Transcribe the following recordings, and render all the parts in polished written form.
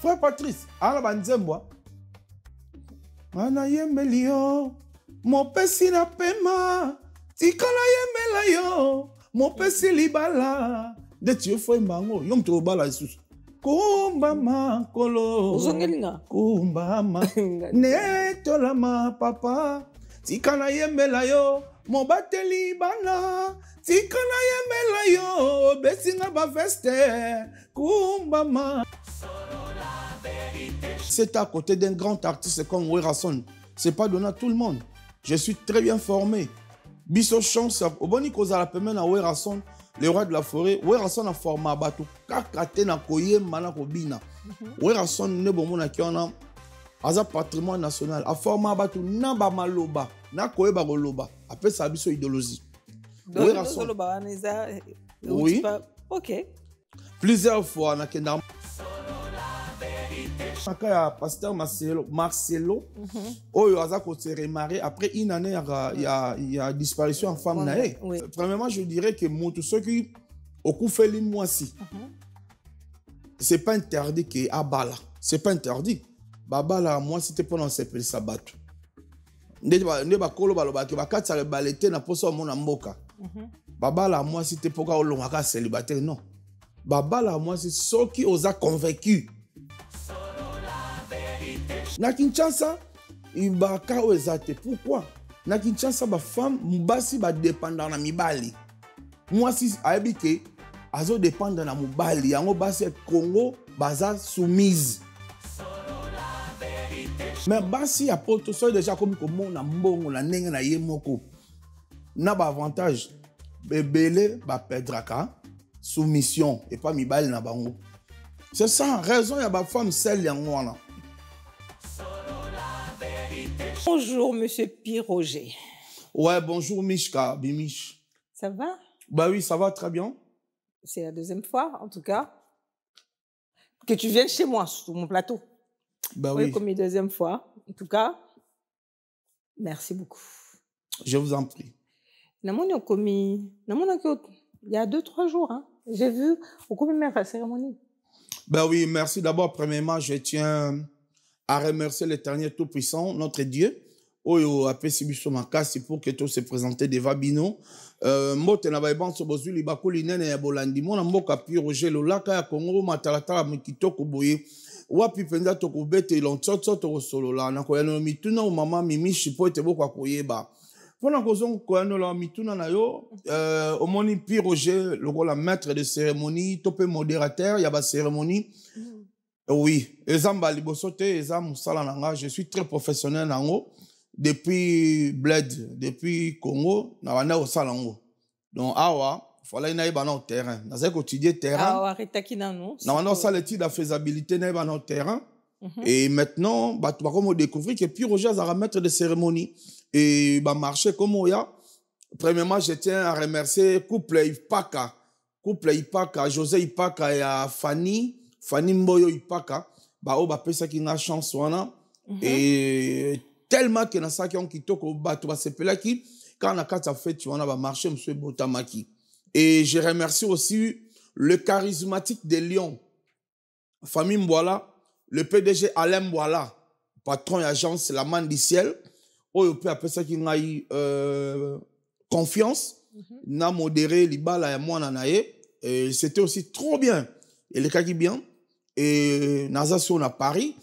Frère Patrice, ala banzembo. Mana yembeli yo, mon pesi na pema, tikala yembela yo, mon pesi libala. De tu fo mbango, yom to bala isusu. Kumba makolo, kumba ma, netolama papa, tikala yembela yo, mon bateli bana, tikala yembela yo, besinga ba veste, kumba ma. C'est à côté d'un grand artiste comme Werrason. C'est pas donné à tout le monde. Je suis très bien formé. Biso chance, au bon niveau à la pemene à Werrason, le roi de la forêt. Werrason a formé à bateau. Kakate na koye mana kobina. Werrason ne bon mona kiona. Aza patrimoine national. A formé à bateau na ba maloba, na koye ba goloba. Après ça biso idéologie. Werrason. Oui. Ok. Plusieurs fois na kenda. Il y a pasteur Marcelo, il a remarqué après une année, il y a disparition en femme. Oui. Premièrement, je dirais que tous ceux qui ont fait les mois-ci, ce n'est pas interdit qu'il y ait Abala. Ce n'est pas interdit. Babala, moi, c'était pendant ce pays sabat. Babala, moi, c'était pour qu'on célibataire. Non. Babala, moi, c'est ceux qui ont convaincu. Na Kinshasa, il y a des pourquoi? Na Kinshasa, les femmes sont dépendantes de mibali. Moi, si je suis dépendant de mibali, je suis Congo, je suis soumise. Mais si je suis déjà comme na mbongo na nenge na yemoko, na ba avantage, bébé ba pedraka, soumission et pas mibali na bango. C'est ça, raison il y a des femmes celles yangoana. Bonjour, monsieur Piroger. Ouais, bonjour, Mishka, Bimish. Ça va? Bah oui, ça va très bien. C'est la deuxième fois, en tout cas, que tu viennes chez moi, sur mon plateau. Bah oui. Comme une deuxième fois. En tout cas, merci beaucoup. Je vous en prie. Il y a 2-3 jours, hein, j'ai vu au cours de la cérémonie. Ben oui, merci. D'abord, premièrement, je tiens à remercier l'Éternel Tout-Puissant, notre Dieu, Oyo a pesibiso makasi pour que tout se présente devant bino. Mbote na baiban so bozuli bakuli nene ya bolandi mona mboka Piroger lolaka ya Congo matalata mukitoko boye. Wapi penza toko bete lontsotso toko solola na koyano mituna mama mimishi po ete boko koyeba. Pona kozon koyano la mituna na yo omoni Piroger lokola maître de cérémonie, topé modérateur ya ba cérémonie. Oui, ezamba libosote ezam musala nanga, je suis très professionnel nango depuis Bled, depuis Congo, na wana osalango. Donc awa, fallait na yeba na terrain. Na zeko étudier terrain. Awa retaki nanu. Na wana osala étude de faisabilité na yeba na terrain. Et maintenant, bah tu vas comme découvrir que Piroger a maître de cérémonie et bah marché comme oya. Premièrement, je tiens à remercier couple Ipaka, José Ipaka et Fanny Mboyo Ipaka, bah o ba pesa ki na chance wana et tellement que na sa ki on kitoko ba to ba sepela ki quand na kata fête wana ba marché monsieur Botamaki. Et je remercie aussi le charismatique de Lyon, famille Mboala, le PDG Alain Mboala, patron et agence La Manne du Ciel, o peut appeler ça qui n'a eu confiance, n'a modéré l'ibala et moi nanaye, et c'était aussi trop bien. Et le cas qui bien. Et naza sur à Paris,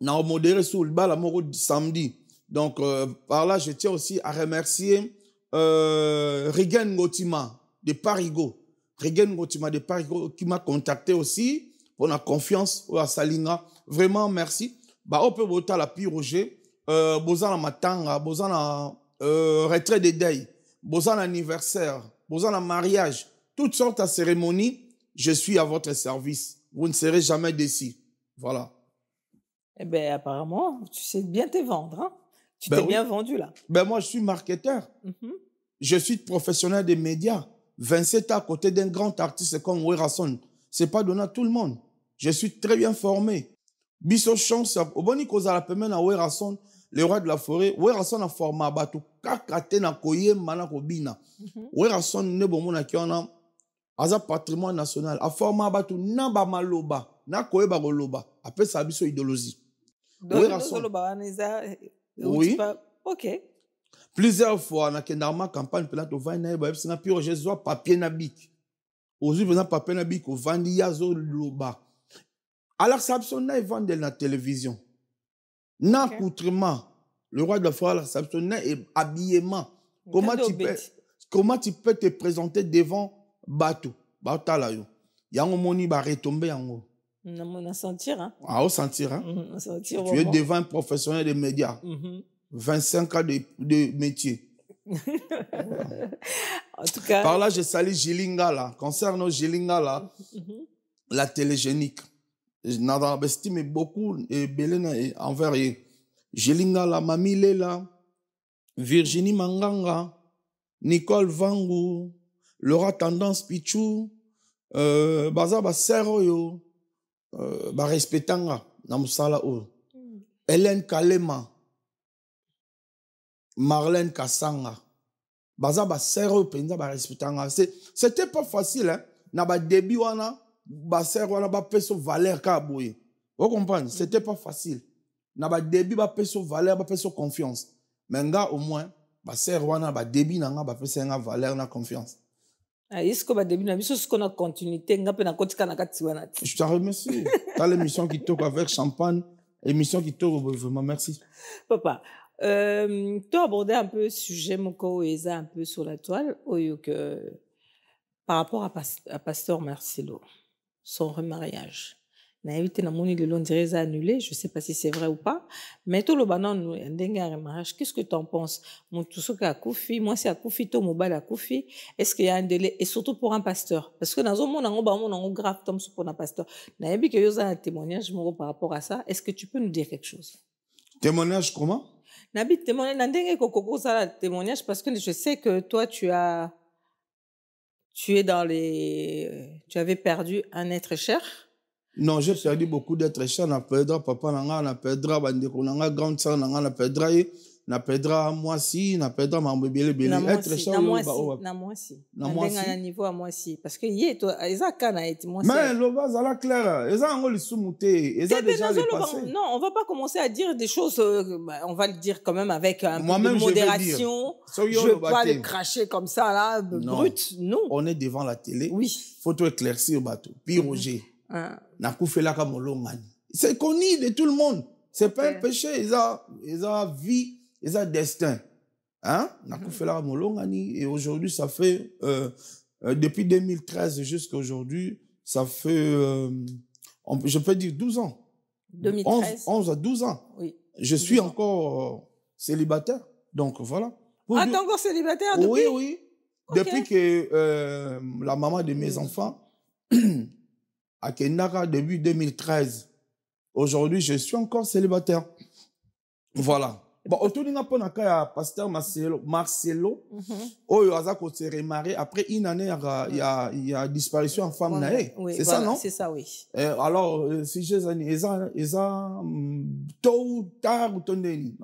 n'a modéré sur le bal samedi. Donc par là, je tiens aussi à remercier Regen Ngotima de Parigo. Regen Ngotima de Parigo qui m'a contacté aussi pour la confiance à Salinga. Vraiment merci. Bah on peut voter à la Piroger, bozana matanga, bozana retrait de deuil, bozana anniversaire, bozana mariage, toutes sortes de cérémonies. Je suis à votre service. Vous ne serez jamais déçus. Voilà. Eh bien, apparemment, tu sais bien te vendre. Hein? Tu t'es bien vendu là. Ben moi, je suis marketeur. Je suis professionnel des médias. 27 ans à côté d'un grand artiste comme Werrason. Ce n'est pas donné à tout le monde. Je suis très bien formé. Biso chance. Au bon niveau à la pemene à Werrason, le roi de la forêt. Werrason a formé à bateau. Kakate na koye mana kobina. Werrason ne bon mona kiona. Aza patrimoine national. A formé à bateau namba maloba. na koyeba koloba apesa biso idéologie. Oui. Ok. Plusieurs fois, na kendama campagne pela to vandi na yeba singa pio Jésus papier na bic. Aujourd'hui, pena papier na bic o vandi yazo loba. Alors ça option na vendre na télévision. Na accoutrement, le roi de la foi la option na habillement. Comment tu peux te présenter devant bateau? Bateau là yo. Yango moni ba retomber yango. On sentir hein. Ah, on sentir hein. Sentir tu es devant un professionnel des médias. 25 ans de métier. En tout cas. Par là, je salue Gilinga là. Concernant Gilinga là, la télégénique. J'estime beaucoup envers Gilinga là, Mamile là, Virginie Manganga, Nicole Vangu, Laura Tendance Pichou, Baza Basero yo, Respectanga, Namusala o. Hélène Kalema, Marlène Kassanga. Baza Basero penza Respectanga. C'était pas facile hein. Na ba début wana Basero wana ba peso valeur ka boye. Vous comprenez? C'était pas facile. Na ba début ba peso valeur, ba peso confiance. Mais nga au moins Basero wana ba début na nga ba peso nga valeur na confiance. Est-ce que ba début na biso ce qu'on a continuité nga pe na kotika na kati wana. Je te remercie. T'as l'émission qui toque avec champagne, émission qui toque vraiment merci. Papa, tu as abordé un peu le sujet moko eza un peu sur la toile que par rapport à Pasteur Marcelo, son remariage. Na évité na moni le long dirait annulé, je sais pas si c'est vrai ou pas, mais tout le banan ndenge remariage, qu'est-ce que tu en penses? Mon tout ce qu'a Koufi, moi c'est à Koufi to mobile à Koufi, est-ce qu'il y a un délai et surtout pour un pasteur parce que dans un monde on grave comme pour un pasteur. Na yebi que yoza un témoignage par rapport à ça, est-ce que tu peux nous dire quelque chose? Témoignage comment? Nabi témoignage ndenge kokoko ça témoignage parce que je sais que toi tu es dans les tu avais perdu un être cher. Non, j'ai perdu beaucoup d'êtres chers. Na perdra papa nanga, na perdra bandeko nanga, grande sœur nanga, na perdra moi si, na perdra ma bébé bébé. Être cher na moi si. Na moi si. Na niveau à moi si parce que yé toi eza kana été moi si. Mais le bas à la claire, eza ngo li sumuté, eza déjà le passé. Non, on va pas commencer à dire des choses on va le dire quand même avec un peu de modération. Je vais pas le cracher comme ça là brut, non. On est devant la télé. Oui. Faut tout éclaircir bateau. Puis Roger. C'est connu de tout le monde. C'est pas un péché. Ils ont vie, ils ont destin. Hein? Et aujourd'hui, ça fait, depuis 2013 jusqu'à aujourd'hui, ça fait, je peux dire 12 ans. 2013. 11 à 12 ans. Oui. Je suis encore célibataire. Donc voilà. T'es encore célibataire depuis? Oui, oui. Okay. Depuis que la maman de mes enfants à Kendaka, début 2013. Aujourd'hui, je suis encore célibataire. Voilà. Bon, autour d'un peu, il y a Pasteur Marcelo, il a se remarié. Après une année, il y a disparition en femme. Oui, c'est voilà, ça, non? C'est ça, oui. Alors, si j'ai tôt ou tard, ou tondeni.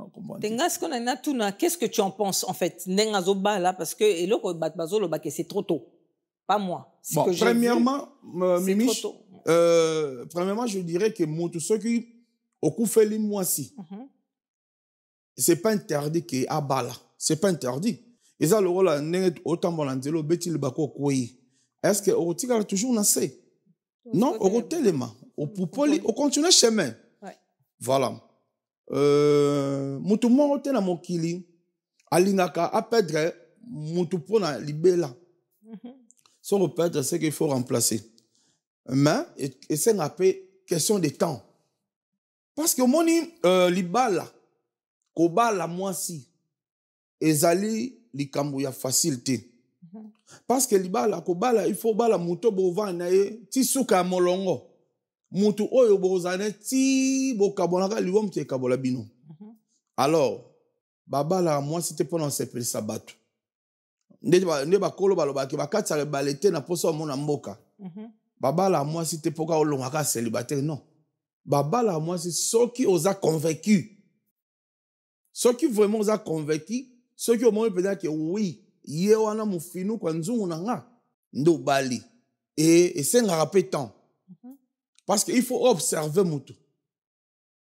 Qu'est-ce que tu en penses, en fait? Parce que c'est trop tôt. Pas moi. Bon, premièrement, Mimiche, premièrement, je dirais que tout ce qui au fait les mois-ci, c'est pas interdit que à bala, c'est pas interdit. Et ça le rôle n'est autant bolandelo beti le bako koi. Est-ce que au tika toujours nassé? Non, au côté les mains, au poupoli, au continuer chemin. Voilà. Mutu mo na mokili, alingaka a perdre mutu pona libela. Son repère, c'est qu'il faut remplacer. Mais, et c'est une question de temps. Parce que mon libala, kobala moi si, ezali likambo ya facilité. Parce que libala, kobala, il faut bala muto bova nae, ti suka molongo. Mutu oyo bozane ti bokabonaka liwom te kabola bino. Alors, babala moi si te pendant ce petit sabato. Nde bakolo balobaki bakatsa le balete na poso mona mboka. Babala moi si te poka olongaka célibataire non. Babala moi si ceux qui osa convaincu. Ceux qui vraiment osa convaincu, ceux qui au moins peut-être que oui, yé wana mufinu kwa nzungu nanga ndo bali. Et c'est un rappel temps. Parce qu'il faut observer Moutou.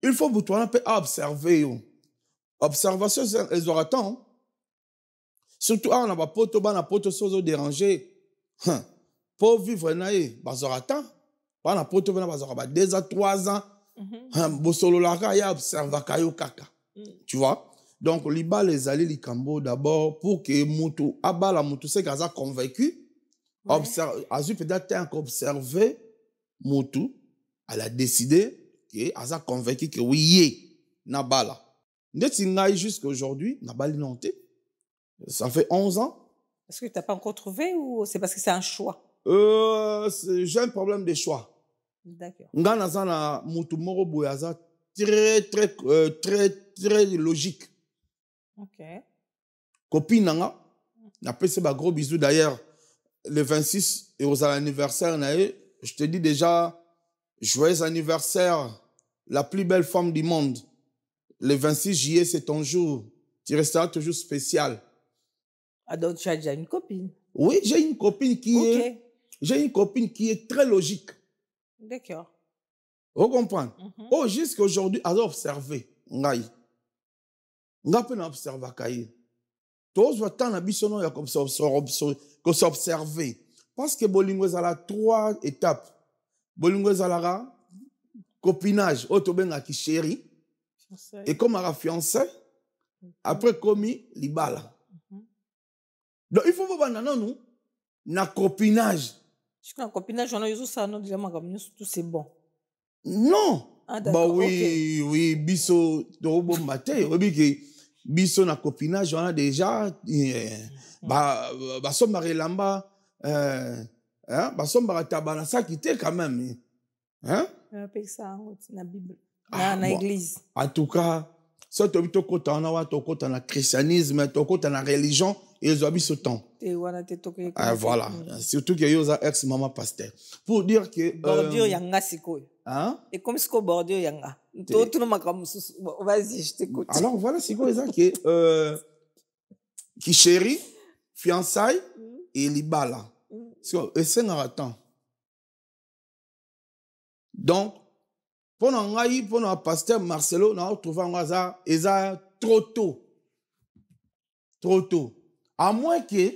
Il faut Moutou, on peut observer. Observation, les orateurs. Surtout, on a pas poto sozo déranger. Pour vivre, les orateurs. Pas na poto, ba 2 ans, 3 ans. Bosolo laka ya observa kayo kaka. Tu vois? Donc, liba les alliés likambo d'abord pour que Moutou, abala Moutou, c'est qu'il a convaincu. Azu peut-être observé Moutou, elle a décidé qu'elle a convaincu que oui, Nabala. Jusqu'à aujourd'hui, Nabali Nanté. Ça fait 11 ans. Est-ce que tu n'as pas encore trouvé ou c'est parce que c'est un choix? J'ai un problème de choix. D'accord. Ngana Moutou Moro Boyaza très logique. Ok. Copine Nanga, n'a pas fait gros bisous d'ailleurs. Le 26 et aux anniversaires, je te dis déjà, joyeux anniversaire, la plus belle femme du monde. Le 26 juillet, c'est ton jour. Tu resteras toujours spécial. Ah, donc tu as déjà une copine? Oui, j'ai une copine qui est très logique. D'accord. Vous comprenez? Oh, jusqu'à aujourd'hui, elle a observé. Ngai. Ngai peut observer Kaye. Tous les temps, on a s'observer. Parce que Bolingo a 3 étapes. Bolingo a copinage, autobenga qui chéri. Et comme elle a fiancé, après commis, libala. Donc il faut voir nous, na copinage. Je crois que copinage, on a eu ça, déjà, tout c'est bon. Non. Ah, d'accord. Bah oui, okay. Oui, biso, dorobo maté, biso na copinage, on a déjà, bah, sombare lamba, bah, sombare tabana, ça qui était quand même, hein? On appelle ça, la Bible. Dans l'église. En tout cas, si tu as un christianisme, tu as une religion, ils ont ce temps. Voilà. Surtout que tu as ex-maman pasteur. Pour dire que. Bordure yanga siko. Hein? Et comme ce que bordure yanga. Vas-y, je t'écoute. Alors voilà, c'est quoi ça qui chérit, fiançailles et libala. Et c'est un temps. Donc, pour le pasteur Marcelo, on a trouvé un trop tôt. Trop tôt. À moins que,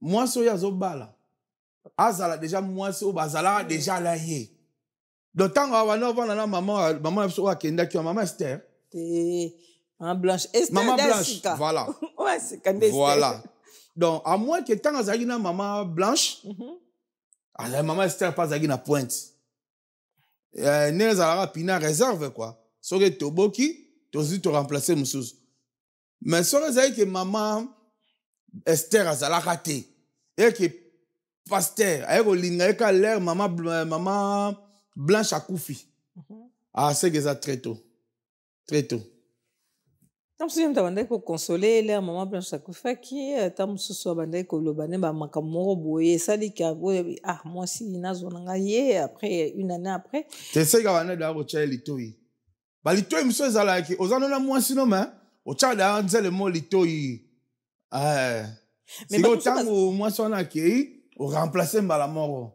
moi, je suis bala. Azala déjà, moi, je suis déjà là. Donc, tant que maman Esther. Maman Blanche. Maman Blanche, voilà. Ouais, c'est quand même voilà. Donc, à moins que tant que maman Blanche, maman Esther pas na pointe. Nez à pina réserve quoi. Soge toboki, tozi te remplacer moussous. Mais soge que maman Esther azala raté. Et que pasteur, ayo linga ka l'air maman Blanche à Koufi. Ah, c'est que ça très tôt. Très tôt. Tam si mta bandai ko consoler l'air maman Blanche à Koufi qui tam so bandai ko lobane ba makamoro boye sali ka ah moi si nazo ngaye après une année après. C'est ça que on est dans le chat litoi. Ba litoi monsieur zala ki ozano na moi sinon mais au chat da nzele mo litoi. Mais autant au moi sona ki au remplacer mbala moro.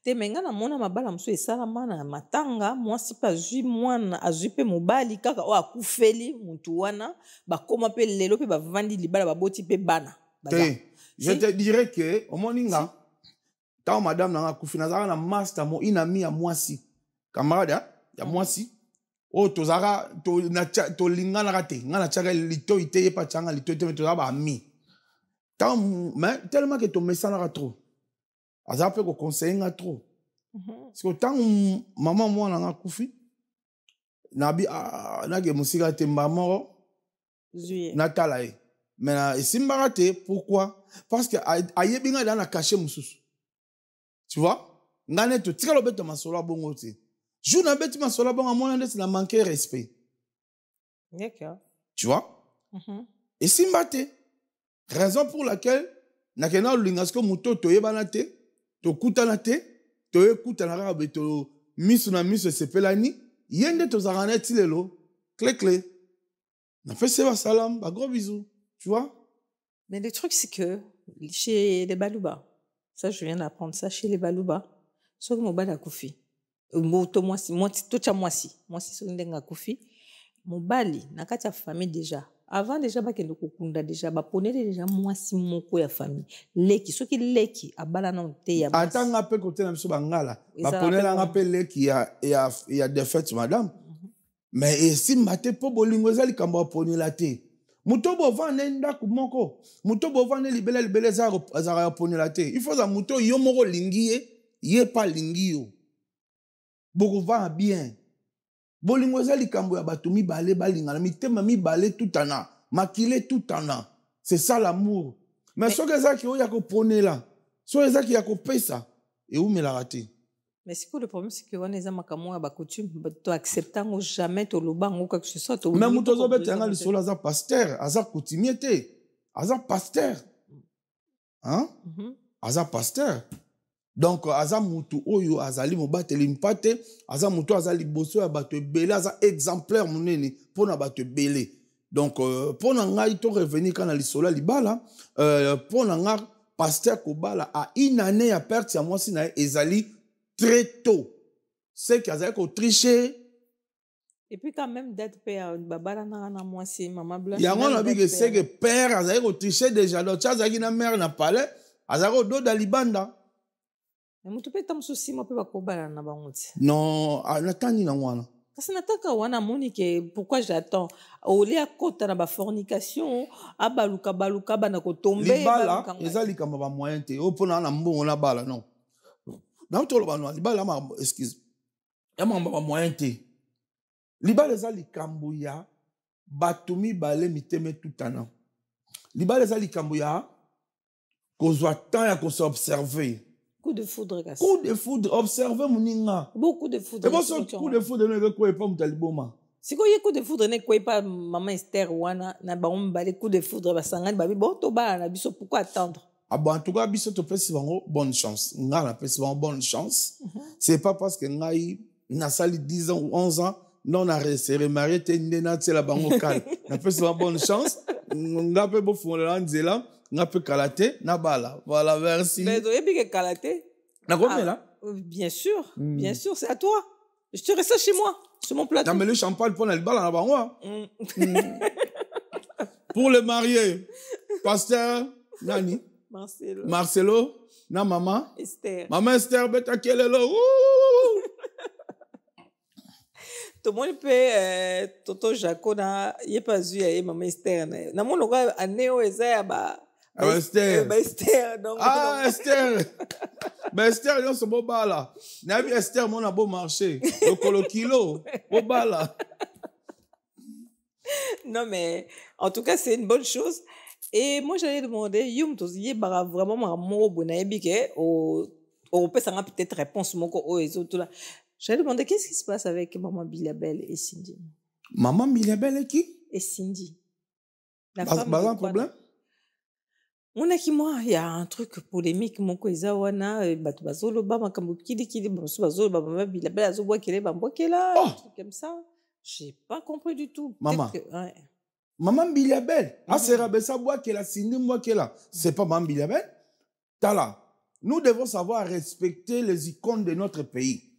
Te menga na mona mabala mso esalama na matanga mwasi pa zui mwana azui pe mobali kaka o akufeli mutu wana bakoma pe lelo pe bavandi libala baboti pe bana. Je te dirais que au moninga tant madame na akufi na na master mo inami ya mwasi. Camarade ya mwasi. O tozara to lingana rate ngana chaka lito ite pa changa lito ite to ba ami. Tant mais tellement que to mesana trop. Aza pe ko conseiller trop. Parce que tant maman moi na kufi nabi na ge musika te maman natala e. Mais simbarate pourquoi? Parce que ayebinga dans la caché mususu. Tu vois? Ngane to tika lo beto masola bongo te. Jou na beti masola bongo mona ndesi na manquer respect. D'accord. Tu vois? Et simbate. Raison pour laquelle na kena lingasko muto to yebana te. To kutana te, to ekutana kaka to misu na misu sepelani, yende to zarane tilelo, clé. Na fait c'est salam, bah gros bisous, tu vois? Mais le truc c'est que chez les Balouba, ça je viens d'apprendre ça chez les Balouba, soit que mon bal a koufi. moto mwasi tocha mwasi soki ndenge akufi mobali na kati ya famille déjà avant déjà bakende kokunda déjà baponeli déjà mwasi moko ya famille leki soki leki abala na te ya mwasi atanga pe kote na biso bangala baponela nga pe leki ya défaite madame mais esimba te mpo bolingo eza likambo aponela te moto bovande ndako moko moto bovande libele ezalaka ya ponela te il faut za moto yo moko olingi ye pa lingi yo bokovanda bien bolingo eza likambo ya bato mibale balingana mitema mibale tutana makile tutana c'est ça l'amour mais soki ezalaki oyo ya koponela soki ezalaki ya kopesa eumelaka te. Mais c'est quoi le problème, c'est que on est en train de coutume, tu acceptant jamais to lobango quoi que ce soit. Mais muto zo bete nga lisolo aza pasteur, aza coutumier te, aza pasteur, hein? Aza pasteur. Donc aza mutu oyo azali mobateli mpate, aza mutu azali boso ya bato ebele, aza exemplaire monene pona bato ebele. Donc pona nga ito revenir kana lisolo libala, pona nga pasteur kobala a une année ya perte ya mwasi na ezali très tôt. C'est qu'ils ont triché. Et puis quand même d'être père, babala na moi c'est maman blanche. Il y a un ami qui sait que père ils ont triché déjà. Donc ça qui na mère na palais, ils ont do dalibanda. Mais mutu pe tam souci mo pe bakobala na bangote. Non, natani na wana. Parce que nataka wana monique pourquoi j'attends au lia kota na ba fornication, abaluka bana ko tomber bala, ezali kama ba moyen te. O pona na mbongo na bala non. Dans tout le monde, libala ma excuse. Ya mamba ba moyen te. Libala za likambo ya batumi bale miteme tutana. Libala za likambo ya kozwa temps ya ko s'observer. Coup de foudre gas. Coup de foudre, observer moninga. Beaucoup de foudre. Et bon ce coup de foudre ne ko pas mutaliboma. Si ko ye coup de foudre ne ko pas maman Esther wana na ba mbale coup de foudre ba sangani ba bon to ba na biso pourquoi attendre? Ah bon, en tout cas, biso to pesi bango bonne chance. Nga na pesi bango bonne chance. C'est pas parce que ngai na sali 10 ans ou 11 ans, non na resserré marié te ndena tsela bango kal. Na pesi bango bonne chance. Nga pe bo fonela nzela, nga pe kalate na bala. Voilà, merci. Mais tu es que kalate? Na combien là? Bien sûr, c'est à toi. Je te reste chez moi, sur mon plateau. Non mais le champagne pour la bala na bango. Pour le marié, pasteur Nani? Marcelo, na maman Esther. Maman Esther, beta kelelo. Tout le monde peut Toto Jaco na yé pas vu à maman Esther na mon local anéo ezaya ba Esther. Esther donc Esther. Mais Esther non c'est bon bala. Na bi Esther mon a beau marché. Le kolo kilo, bon bala. Non mais en tout cas c'est une bonne chose. Et moi, j'allais demander, Yum, tu y vraiment un mot bonaïbique, au peut-être réponse, moko, et tout là. J'allais demander, qu'est-ce qui se passe avec maman Bilabel et Cindy? Maman Bilabel et qui? Et Cindy. La femme. Pas un problème? On a qui, moi, il y a un truc polémique, mon cousin, wana, batubazolo, bama, kambukili, kili, bazolo, bama, Bilabel, azoboa, kele, bamboa, kela, un truc comme ça. J'ai pas compris du tout. Maman. Ouais. Maman Bilabel, c'est Rabessa Bois qui est la Cindy Bois qui est là. C'est pas Maman Bilabel. Tala. Nous devons savoir respecter les icônes de notre pays.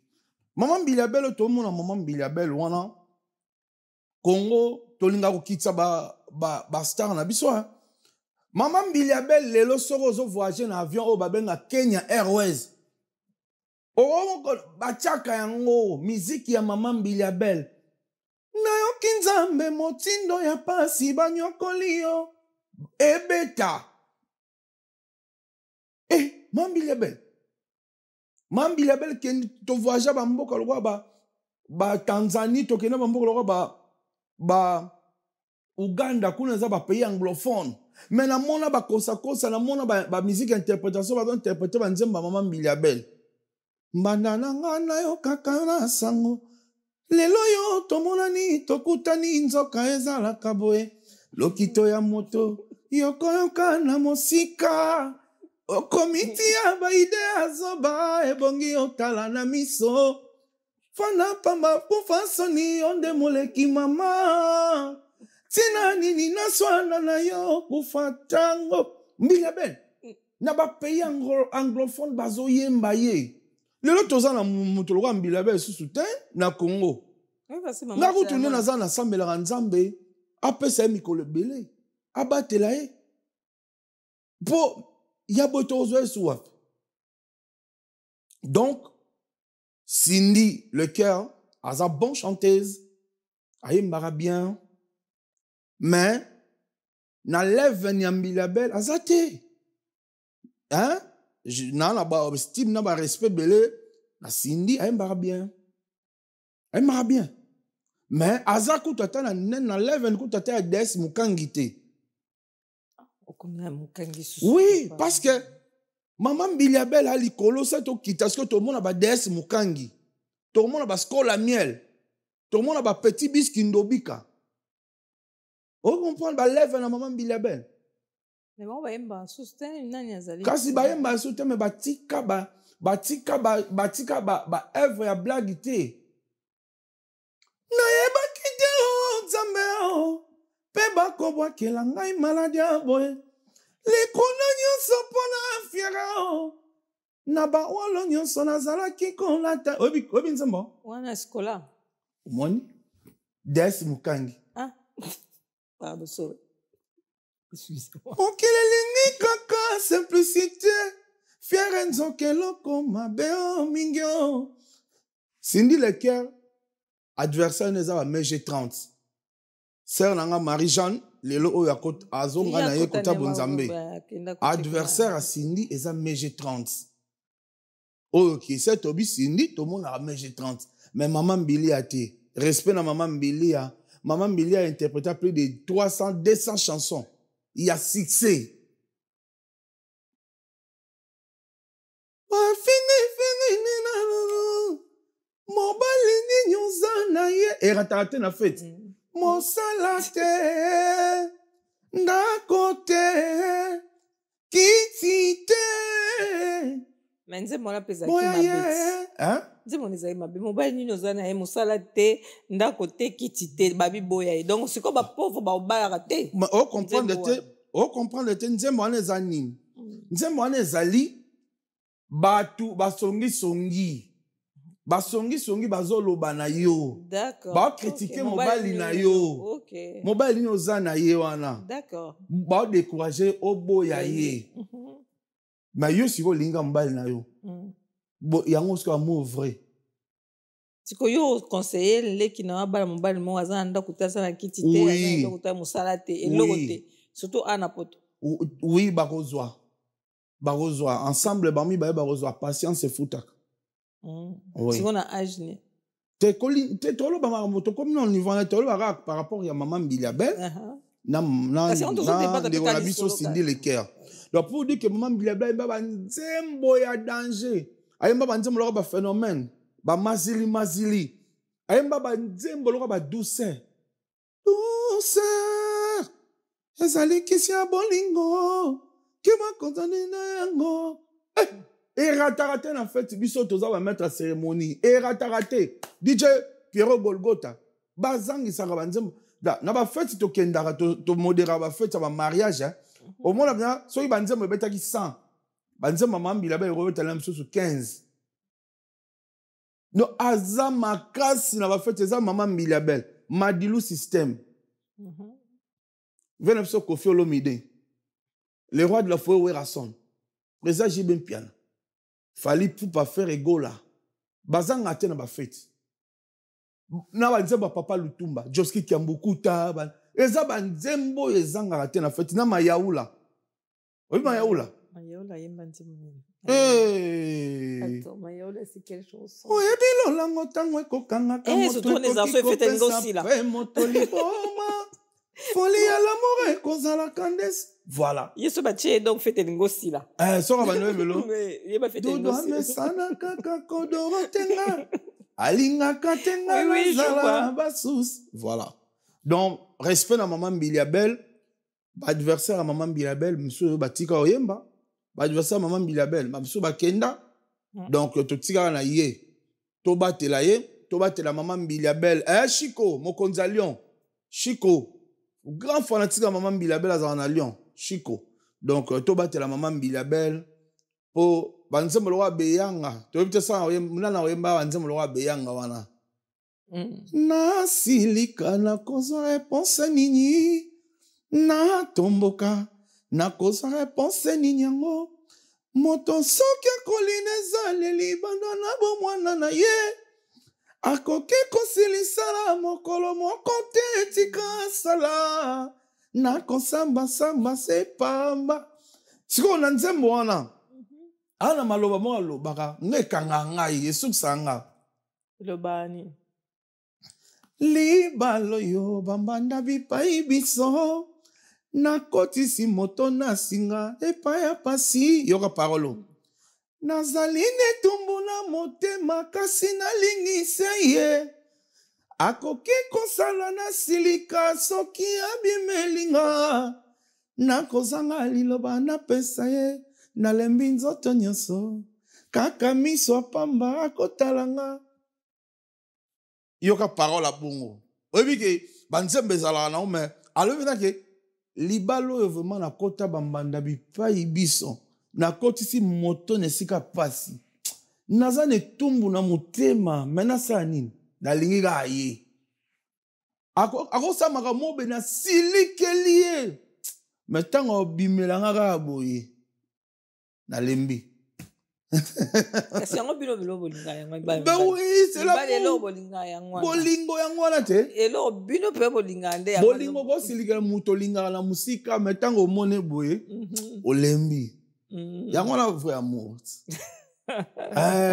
Maman Bilabel, tout le monde a Maman Bilabel, wana. Congo, tolinga ko kitsa ba star na biso. Maman Bilabel, lelo soro zo voyager en avion au babenga Kenya Airways. O bachaka yango, musique ya Maman Bilabel. Nayoki nzambe motindo ya pasi banyokoli yo ebeta. Mambilabel. Mambilabel ken to voyage ba mboka lokwa ba Tanzanie to kena ba mboka lokwa ba Uganda kuna za ba pays anglophone. Mais na mona ba kosa na mona ba musique interprétation ba interpréter ba nzemba Maman Bilabel. Mbanda na ngana yo kakana sango. Lelo yo tomonani tokutani nzoka ezalaka boye lokito ya moto yokoyoka na mosika okomiti ya baide azoba ebongi otala na miso fana pamba pufasoni onde moleki mama tina nini naswana na yo kufatango Bilabel na ba pays anglophone bazoyemba ye Lelo toza na moto lokola Mbilabel sous te na Congo. Oui, parce que maman. Nga kutunde naza na sambelaka Nzambe apesa ye mikolo ebele abatela ye. Po ya boye tozwa esu wapi. Donc Cindy le cœur aza bon chanteuse ayembaka bien mais na lève ya Mbilabel aza te. Hein? Na ba estime na ba respect belé na Cindy ayembaka bien. Ayembaka bien. Mais aza kutata na lève kutata ya Des Mukangi te. Oui, parce que maman Mbilabel a likolo ça to kita parce que tout le monde a ba Des Mukangi. Tout le monde a ba skola miel. Tout le monde a ba petit bis kindobika. On comprend ba lève na maman Mbilabel. Mais bon ba yemba soutien nani azali. Kasi ba yemba soutien mais batika œuvre ya blague te. Na yeba kite o Nzambe o pe bakobwa kela ngai maladia boye. Likuna nyonso pona fiera o. Na ba walo nyonso nazalaki kolata. Obi Nzambo. Wana skola. Moni Des Mukangi. Ah. Pardon, sorry. Excusez-moi. Okele lingi kaka simplicité. Fiera nzoke loko mabe o mingyo. Cindy le cœur adversaire neza ba MG30. Sœur nanga Marie-Jeanne lelo oyo akot azonga na ye kota bonzambe. Adversaire a Cindy eza MG30. Oyo ki c'est tobi Cindy to mona MG30. Mais maman Mbili a te respect na maman Mbili a. Maman Mbili a interprété plus de 300 200 chansons. Il y a succès. Mobali ni nyonza na ye eratate na fête. Mosala te ndakote kiti te. Mais nzembo na pesa ki mabeti. Hein? Nzembo nezali mabe mobali ni nyonza na ye mosala te ndakote kiti te babi boya ye. Donc c'est comme ba pauvre ba obayaka te. Mais o comprendre te nzembo wana eza nini? Nzembo wana ezali batu basongi songi. Basongi bazoloba na yo. D'accord. Ba critiquer mobali na yo. OK. Mobali ni oza na ye wana. D'accord. Ba décourager oboya ye. Mais yo si linga mobali na yo. Bo yango siko amour vrai. Siko yo conseiller leki na bala mobali mo azana ndakuta sana kiti te azana ndakuta musala te eloko te. Surtout ana poto. Oui, bakozwa. Ensemble bami ba bakozwa patience et futaka. Oui. Si on a âge né. Te tolo ba moto comme non niveau na tolo ba par rapport ya maman Mbilabel. Na de la biso Cindy le cœur. Donc pour dire que maman Mbilabel ba nzembo ya danger. Ayemba ba nzembo lo ba phénomène, ba mazili. Ayemba ba nzembo lo ba douceur. Douceur. Ezali kisi ya bolingo. Ki ba kontane na yango. Et ratarate na fête biso toza ba mettre cérémonie et ratarate DJ Pierrot Golgotha bazangi saka banzembo na ba fête to kendara to modéra ba fête ba mariage au moins là so banzembo betaki 100 banzembo maman Mbilabel robeta la msusu 15 no aza makasi na ba fête za maman Mbilabel Madilu système venez so Koffi Olomide le roi de la forêt Werason président Jibin Piana Fali pour faire égola. Bazanga te na ba fête. Na ba nzembo papa Lutumba, Joski Kiambukuta, eza ba nzembo ezanga te na fête na mayaula. Oui mayaula. Mayaula yemba nzembo. Attends, mayaula c'est quelle chose? Oh yebilo lango tango kokanga ka moto. Surtout les enfants fêtent ngosi là. Folie à l'amour kozala candes. Voilà. Yeso batie donc fête ngosi là. Sora ba noemelo. Mais yeba fête ngosi. Dodo mesana kaka kodoro tenga. Alinga katenga nazala basus. Voilà. Donc respect na maman Mbilabel, adversaire à maman Mbilabel, monsieur batika oyemba. Adversaire à maman Mbilabel, monsieur bakenda. Donc to tika na ye. To batela ye, to batela maman Mbilabel. Chico, Mokonza Lion. Chico. Grand fanatique à maman Mbilabel à Lyon. Chico. Donc, to battre la maman Mbilabel pour banzembo lowa beyanga. Tu veux ça, muna wemba banzembo lowa beyanga wana. Na silika na kozo réponse nini. Na tomboka na kozo réponse nini yango. Moto soki akoline ezaleli banda na bomwana na ye. Akoki kosilisala mokolo moko te etika sala. Na kosamba samba se pamba. Siko na nzembo wana. Ana maloba mo alobaka ngekanga ngai esukisa nga. Lobani. Libalo yo bambanda bipai biso. Na kotisi moto na singa epai ya pasi. Yoka parolo. Nazali netumbu na motema kasi nalingise ye. Akoki kosala na silika soki abimelinga. Na kozanga liloba na pesa ye. Nalembi nzoto nyonso. Kaka miso apamba akotalanga. Yoka parola bungo. Oyebi ke banzembe ezalaka na ome. Alobi na ke libalo yo vraiment na kota bambanda bipai biso. Na kotisi moto nesika pasi. Naza netumbu na motema. Mena sa nini? Nalingi ga ye. Ako samaka mobe na silikeli ye. Metango bimelanga ga boye. Nalembi. Est-ce que vous avez bolinga yango? Ben oui, c'est la bolingo yango na te. Elo bino pe bolinga nde yango. Bolingo ko silikela muto linga na musika metango mone boye. Olembi. Yango na vrai amour.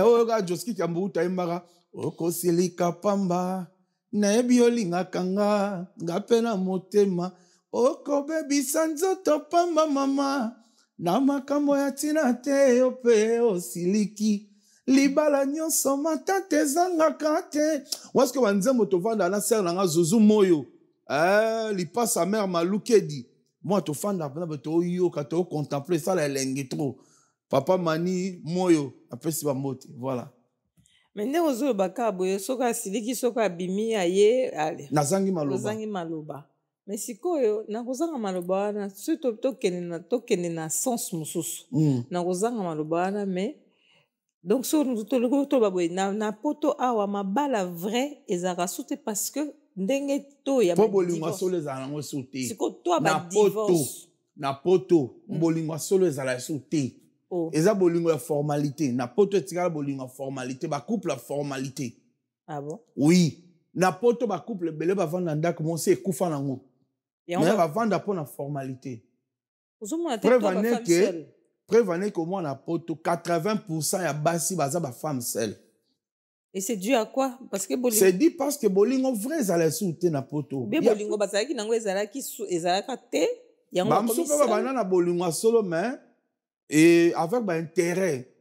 Oyo ga Joski Kambu taimbaka. Oko silika pamba. Na ebi olinga kanga. Ngape na motema. Oko bebi sanzoto pamba mama. Na makambo ya tina te yo pe osiliki. Libala nyonso matate zangaka te. Waske wanzembo tovanda na ser nanga Zouzou Moyo. Lipa sa mère Malukedi. Moi tovanda pena to yo ka to contempler ça la lengi trop. Papa Mani Moyo apesi ba mote. Voilà. Mende ozo baka boye soka siliki soka bimi aye ale. Nazangi maloba. Nazangi maloba. Mais sikoyo nakozanga maloba wana surtout tokende na sens mususu. Nakozanga maloba wana mais donc so to baboye na poto awa mabala vrai ezaka soute parce que ndenge to ya ba bolingo solo ezala ngo soute. Siko to ba divorce. Na poto bolingo solo ezala soute. Eza bolingo ya formalité. Na poto etikala bolingo ya formalité ba couple la formalité. Ah bon? Oui. Na poto ba couple belé ba vanda ndako mo se ekufa nango. Mais va vendre pour la formalité. Prévenez que moi, na poto 80% ya basi baza ba femme seule. Et c'est dû à quoi? Parce que bolingo. C'est dit parce que bolingo vrai ezala souté na poto. Be bolingo bazaki nango ezalaka te. Yango ba msupe ba bana na bolingo solo mais et avec ba intérêt.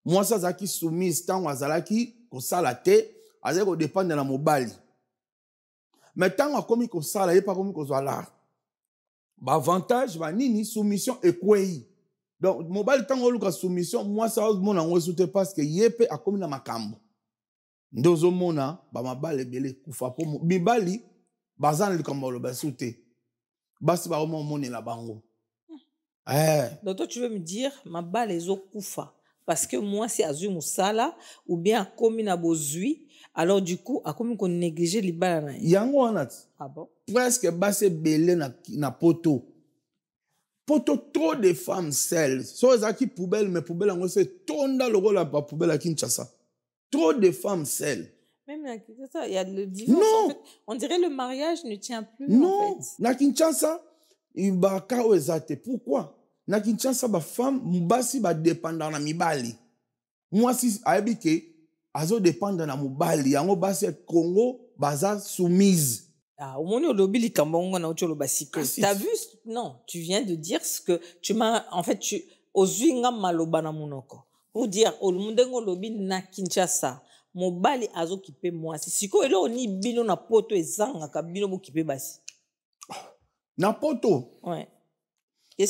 Moi ça zaki soumise tant azalaki ko sala te, azako dépendre na mobali. Mais tant que comme il ça là, il pas comme il là. Avantage, nini soumission et quoi. Donc mobile tant que soumission, moi ça mon en soute parce que yépe a comme na makambo. Ndozo mona ba mabale belé kufa po bibali bazan le comme le basouté. Basi ba mo moni la bango. Donc toi tu veux me dire ma balle les kufa parce que moi c'est azu musala ou bien comme na bozui. Alors du coup, a comme qu'on négligeait les balles. Yango anat. Ah bon? Presque basse belé na poto. Poto trop de femmes seules. So ezaki poubelle mais poubelle en c'est tonda le rôle à poubelle à Kinshasa. Trop de femmes seules. Même à Kinshasa, il y a le divorce. Non. En fait, on dirait le mariage ne tient plus. Non. En fait. Na Kinshasa, il ba kao ezate. Pourquoi? Na Kinshasa ba femme mbasi ba dépendant na mibali. Moi si habité azo dépendre na mobali yango basi Congo baza soumise. Ah, au moment où l'obili kambongo na ucholo basiko. T'as vu? Non, tu viens de dire ce que tu m'as en fait tu ozuinga maloba na munoko. Pour dire au mundengo lobi na Kinshasa, mobali azo kipe moi. Siko elo oni bino na poto ezanga ka bino mo kipe basi. Na poto. Ouais.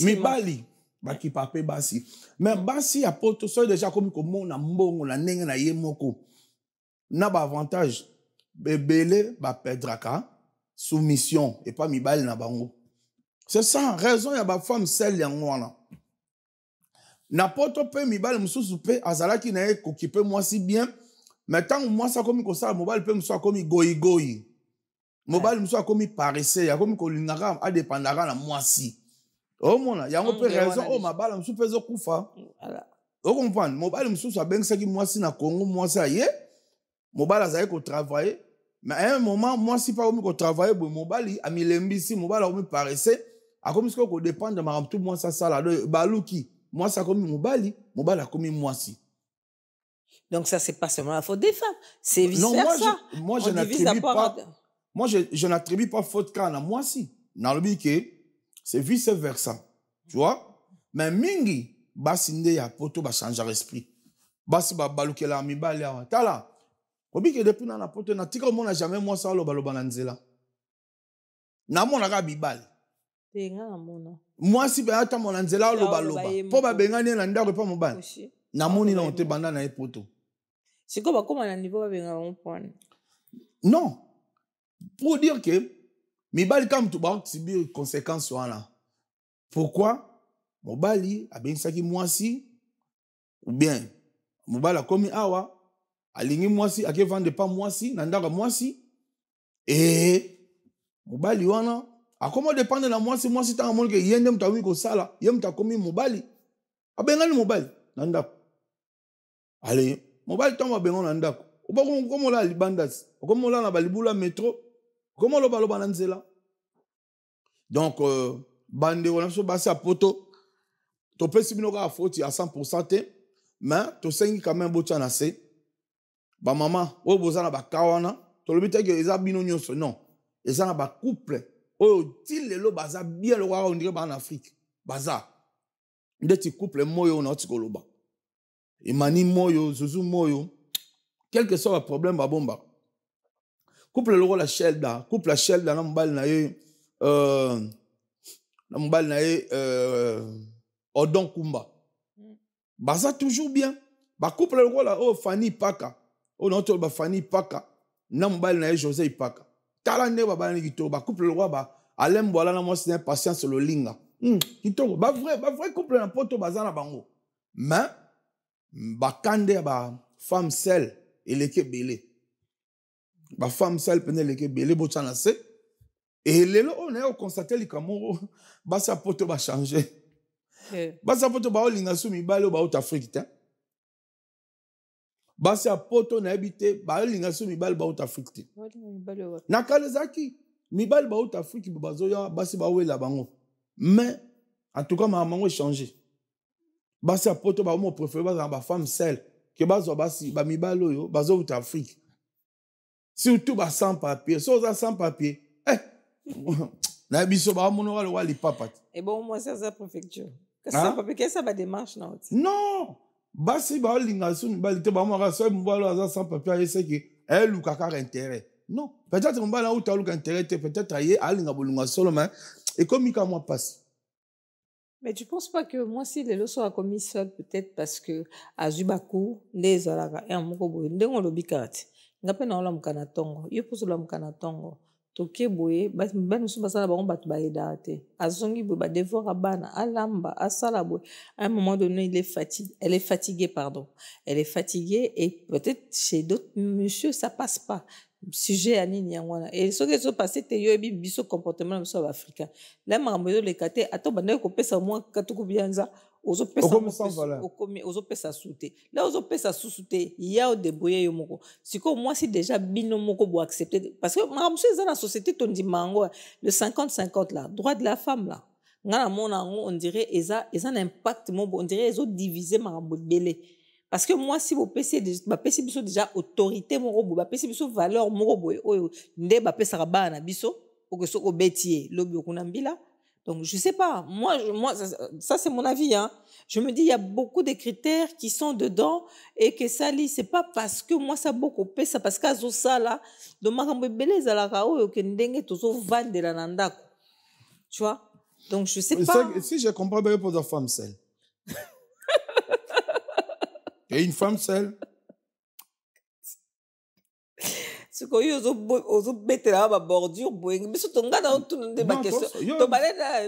Mibali ba ki pape basi. Mais basi ya poto so déjà comme na mbongo na ndenge na ye moko. Na ba avantage bebele ba pedraka soumission et pas mibali na bango. C'est ça raison ya ba femme seule yango wana. Na poto pe mibali mususu pe azalaki na ye kokipe mwasi bien. Mais tant mwasi akomi kosala mobali pe mususu akomi goyi. Mobali mususu akomi paresseux, akomi kolingaka adépendaka na mwasi. Omona, yango pe raison mabala mususu pe ezokufa. Vous comprenez? Mobali mususu abengisaki mwasi na Congo, mwasi aye. Mobali azali ko travailler. Mais à un moment, mwasi pa akomi ko travailler bo mobali amilembisi, mobali akomi paresseux, akomi siko ko dépendre de ma tout mwasi sala baluki. Mwasi akomi mobali, mobali akomi mwasi. Donc ça c'est pas seulement la faute des femmes, c'est vice versa. Moi je n'attribue pas. Moi je n'attribue pas faute quand à mwasi. Dans le but que c'est vice versa. Tu vois? Mais mingi basi nde ya poto ba changer esprit. Basi ba balukela mibali awa. Tala. Obi que depuis na poto na tika mona jamais moi ça loba na nzela. Na mona ka bibali. Tenga mona. Moi si ba ata mona nzela loba. Po ba bengani na ndako pa mobali. Na moni na ote banda na poto. C'est quoi comment na niveau ba benga on point. Non. Pour dire que mibali comme tu ba subir conséquences wana. Pourquoi? Mobali abengisaki mwasi ou bien mobali akomi awa alingi mwasi ake vendre pas mwasi na ndaka mwasi et mobali wana akomo dépendre na mwasi tanga moni ke yende mutawi ko sala ye mutakomi mobali abengani mobali na ndako allez mobali tanga bengo na ndako obako komo la libandas komo la na balibula métro komo lo baloba na nzela donc bande on a so basi a poto to pesi bino ka faute à 100% te mais to sengi quand même bocha na se ba mama o bozana ba kawana to lobite que eza bino nyonso non eza na ba couple o til lelo baza bien le on dirait ba en Afrique baza ndeti couple moyo na tikoloba imani moyo zuzu moyo quel que soit le problème ba bomba couple le la shelda couple la shelda na mbali na ye na mbali na ye Odon Kumba. Baza toujours bien. Ba couple le rôle oh Fanny Paka. Oh non ba Fanny Paka. Na mbali na José Paka. Tala ne ba bani kito ba couple le roi ba Alem bola na moi c'est patience le linga. Kito ba vrai couple na poto baza na bango. Mais ba kande ba femme seule eleke belé. Ba femme seule pene eleke belé bochana se. Et lelo on a constaté li kamoro ba sa poto ba changer. Basi apoto ba olinga su mibali o ba out Afrique te. Basi apoto na ebite ba olinga su mibali ba out Afrique te. Na kalezaki mibali ba out Afrique bazo ya basi ba wela bango. Mais en tout cas ma mango changer. Basi apoto ba mo préféré ba femme seule que bazo basi ba mibali oyo bazo out Afrique. Surtout ba sans papier, so za sans papier. Na biso ba mono wali papa. Et bon moi c'est ça préfecture. Ça pas que ça va démarche non. Non, basi ba linga su mibali te ba mo ka so mbalo aza sans papier ese que elle ou kaka intérêt. Non, peut-être mbala ou ta lu intérêt peut-être aye alinga bolunga solo mais et comme ka moi passe. Mais tu penses pas que moi si les leçons a commis seul peut-être parce que azubaku les alaga et amoko boy ndengo lobikati. Ngape na ola mkana tongo. Yo poso la mkana tongo. Toke boye ba musu basala bango batu ba edate azongi boye ba devoir bana alamba asala boye à un moment donné elle est fatiguée pardon elle est fatiguée et peut-être chez d'autres monsieur ça passe pas sujet anini yangwana et ce qui se passe te yo ebi biso comportement biso africain la makambo le kate ato banda ko pesa moi katuku bianza ozo pesa soute là ozo pesa soute ya o deboyer yo moko siko moi si déjà bino moko bo accepter parce que makambo ça dans la société tondi mango le 50-50 là droit de la femme là ngana mona on dirait eza un impact mon on dirait ils ont divisé makambo belé parce que moi si vous pèsez biso déjà autorité moko bo pèsez biso valeur moko boy oyo nde ba pesa bana biso o que soko betier lobi okunambila. Donc, je sais pas. Moi, ça c'est mon avis, hein. Je me dis, il y a beaucoup de critères qui sont dedans et que ça lit, c'est pas parce que moi ça beaucoup pèse, ça parce qu'à ça là, de makambo beleza la kao que ndenge tozo vendre la nanda. Tu vois? Donc, je sais pas. Si je comprends bien pour la femme seule. Et une femme seule. C'est qu'on y a aux bêtes là, ma bordure, mais surtout, on garde tout le débat question. Tu balais là.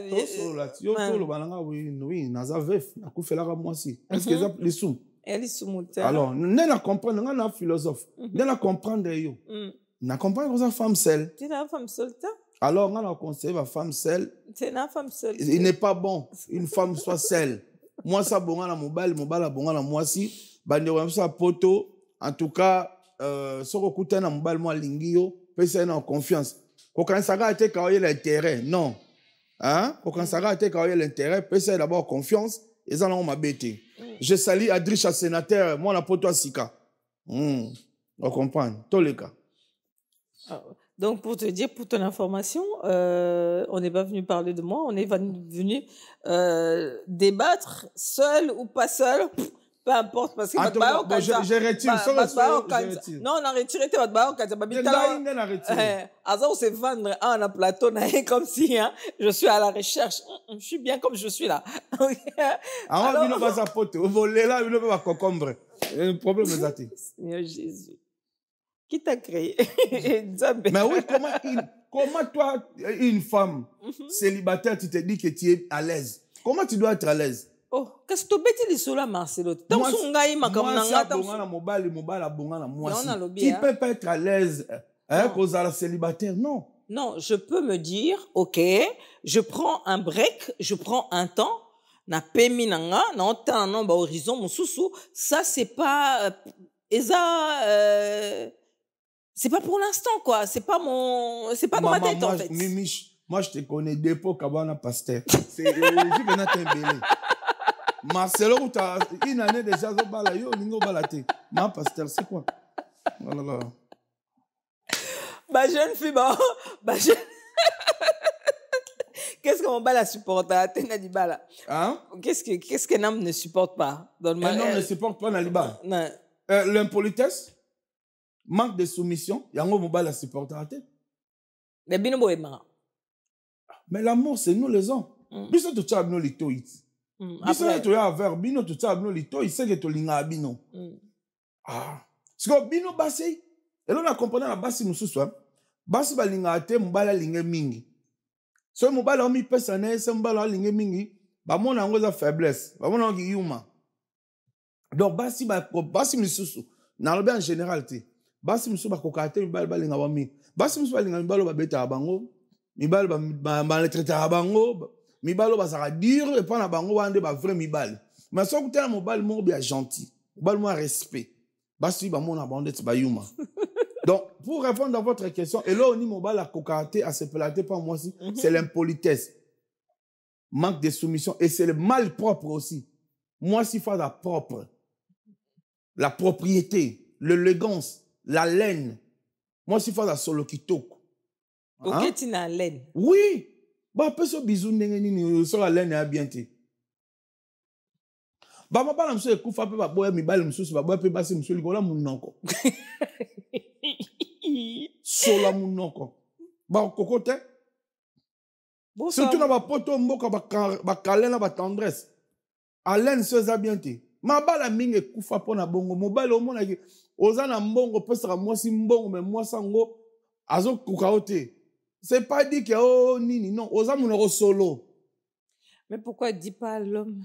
Oui, naza veuf, na koufela ka mwasi. Est-ce que ça les sous? Elle est sous mon alors, n'a comprendre, n'a un philosophe. N'a comprendre yo. N'a comprendre que ça femme seule. Tu es une femme seule, alors, on a conseillé la femme seule. C'est une femme seule. Il n'est pas bon une femme soit seule. Moi ça bonga na mobile a bonga na mwasi. Bande wa ça poto. En tout cas, soko kuta na mobile moi lingio, pesa na confiance. Ko kan saga te ka l'intérêt. Non. Hein? Ko kan saga te ka l'intérêt, pesa d'abord confiance et ça on m'a bêté. Je salue Adricha sénateur, moi na poto asika. On comprend tous les cas. Donc, pour te dire, pour ton information, on n'est pas venu parler de moi, on est venu débattre, seul ou pas seul, peu importe, parce que je retire. Non, on a retiré votre barre, on se vendre à un plateau, comme si je suis à la recherche. Je suis bien comme je suis là. Alors, il ne va pas s'apporter. Vous volez là, il ne va pas concombre. Le problème est ça. Seigneur Jésus. Qui t'a créé? Mais oui, comment toi, une femme célibataire, tu te dis que tu es à l'aise? Comment tu dois être à l'aise? Oh, qu'est-ce que tu veux dire là, Marcelo? Tu peux pas être à l'aise cause à la célibataire, non. Non, je peux me dire, ok, je prends un break, je prends un temps, na pemi nanga, na ota na ba horizon mon sousou, ça c'est pas c'est pas pour l'instant, quoi. C'est pas dans ma tête, en fait. Moi, je te connais dépôt Kabana Pasteur. C'est Venant Marcelo, tu as une année déjà, ma Pasteur, c'est quoi? Oh là là. Ma jeune fille, qu'est-ce que mon bal supporte? Hein? Qu'est-ce qu'un homme ne supporte pas? Un homme ne supporte pas Naliba. L'impolitesse? Manque de soumission, il y a un mobile à supporter à tête. Mais l'amour, c'est nous les hommes. Biso tu as les toits. Biso tu as vers bino tu as les toits, c'est que tu linga bino. Ah, c'est que bino bassi. Et là on a compris la bassi nous soir. Bassi ba linga te mobile linga mingi. So mobile on mi personnel, c'est mobile linga mingi. Ba mon ango za faiblesse, ba mon ango yuma. Donc bassi nous sousou. Na lobe en général te. Basi musu bakokate mibali balinga bami basi musu balinga mibalo babeta bango mibali ba traiter bango mibalo bazaka dur et pas na bango wande ba vrai mibali mais so kutela mobali mo bien gentil mobali mo respect basi ba mona bandete ba yuma. Donc pour répondre à votre question et là on dit mobali akokate à se plater pas moi aussi c'est l'impolitesse, manque de soumission et c'est le mal propre aussi. Moi si faut la propre, la propriété, l'élégance, la laine. Moi, si je fais la solo qui toque. Ok, tu n'as laine. Oui. Bah, peu so bisou n'engeni sur la laine est bien té. Bah, ma parle monsieur koufa pe ba boya mi bal monsieur ba boya pe ba se monsieur likola munoko. Sola munoko. Bah, kokote. Surtout na ba poto mboka ba kalena ba tendresse. A laine so za bien té. Ma bala mingi koufa pona bongo mobile au mona ki ozana mbongo pesa moi si mbongo mais moi sango azo kukaote. C'est pas dit que oh nini non, ozana monoko solo. Mais pourquoi dis pas l'homme?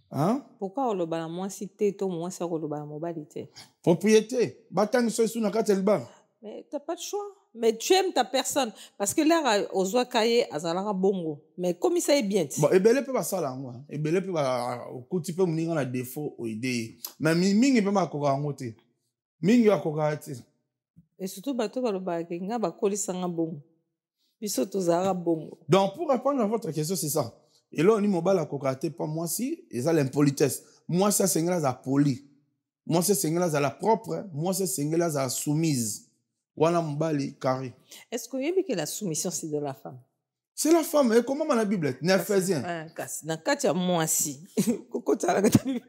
Hein? Pourquoi on le bala moi si t'es toi moi ça le bala mobilité? Propriété. Batang so sous na katelba. Mais t'as pas de choix. Mais tu aimes ta personne parce que là ozwa kaye azalaka bongo. Mais comme ça est bien. Bon ebele pe ba sala ngwa. Ebele pe ba okuti pe muninga na défaut o idée. Mais mingi pe ma koka ngote. Mingi akoka ati. Et surtout bato ba lo ba kenga ba kolisanga bongo. Biso tozara bongo. Donc pour répondre à votre question c'est ça. Et là on dit mobile akoka ati pas moi si et ça l'impolitesse. Moi ça c'est ngela za poli. Moi c'est ngela za la propre, moi c'est ngela za soumise. Wana mbali carré. Est-ce que vous savez que la soumission c'est de la femme? C'est la femme. Et comment dans la Bible? Néphésien. Dans quatre moi si. Coco tu as la Bible.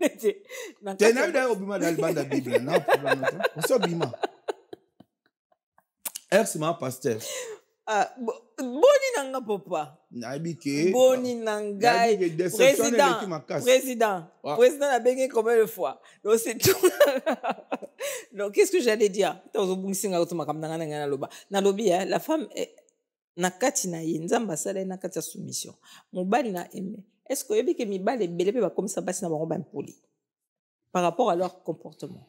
T'es n'as pas obima dans la Bible. Non problème. On s'est obima. C'est ma pasteur. Ah boni nanga papa. Nabike. Boni nanga. Président. Président a baigné combien de fois? Donc c'est tout. Donc, qu'est-ce que j'allais dire? La femme, nakati na ye, nzamba sala nakati ya soumission. Mobali na aimé. Est-ce que yobi ke mibali ebele pe ba comme ça basi na bango ba impoli par rapport à leur comportement?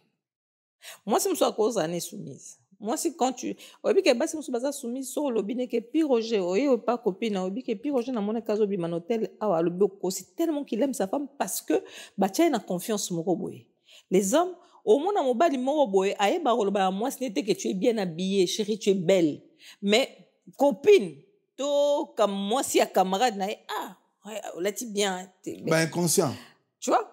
Moi, si je suis cause année soumise. Moi, si quand tu. Obi ke basi musu baza soumise sur lobine ke pi Roger, oye pas copine, obi ke pi Roger na mona kazo bi manotel awa lobi aussi tellement qu'il aime sa femme parce que ba tia na confiance moko boye. Les hommes, au moins na mobali moko boye, aye ba roloba moi ce n'était que tu es bien habillée, chérie, tu es belle. Mais copine, to comme moi si à camarade na ouais, là tu bien. Ben inconscient. Tu vois?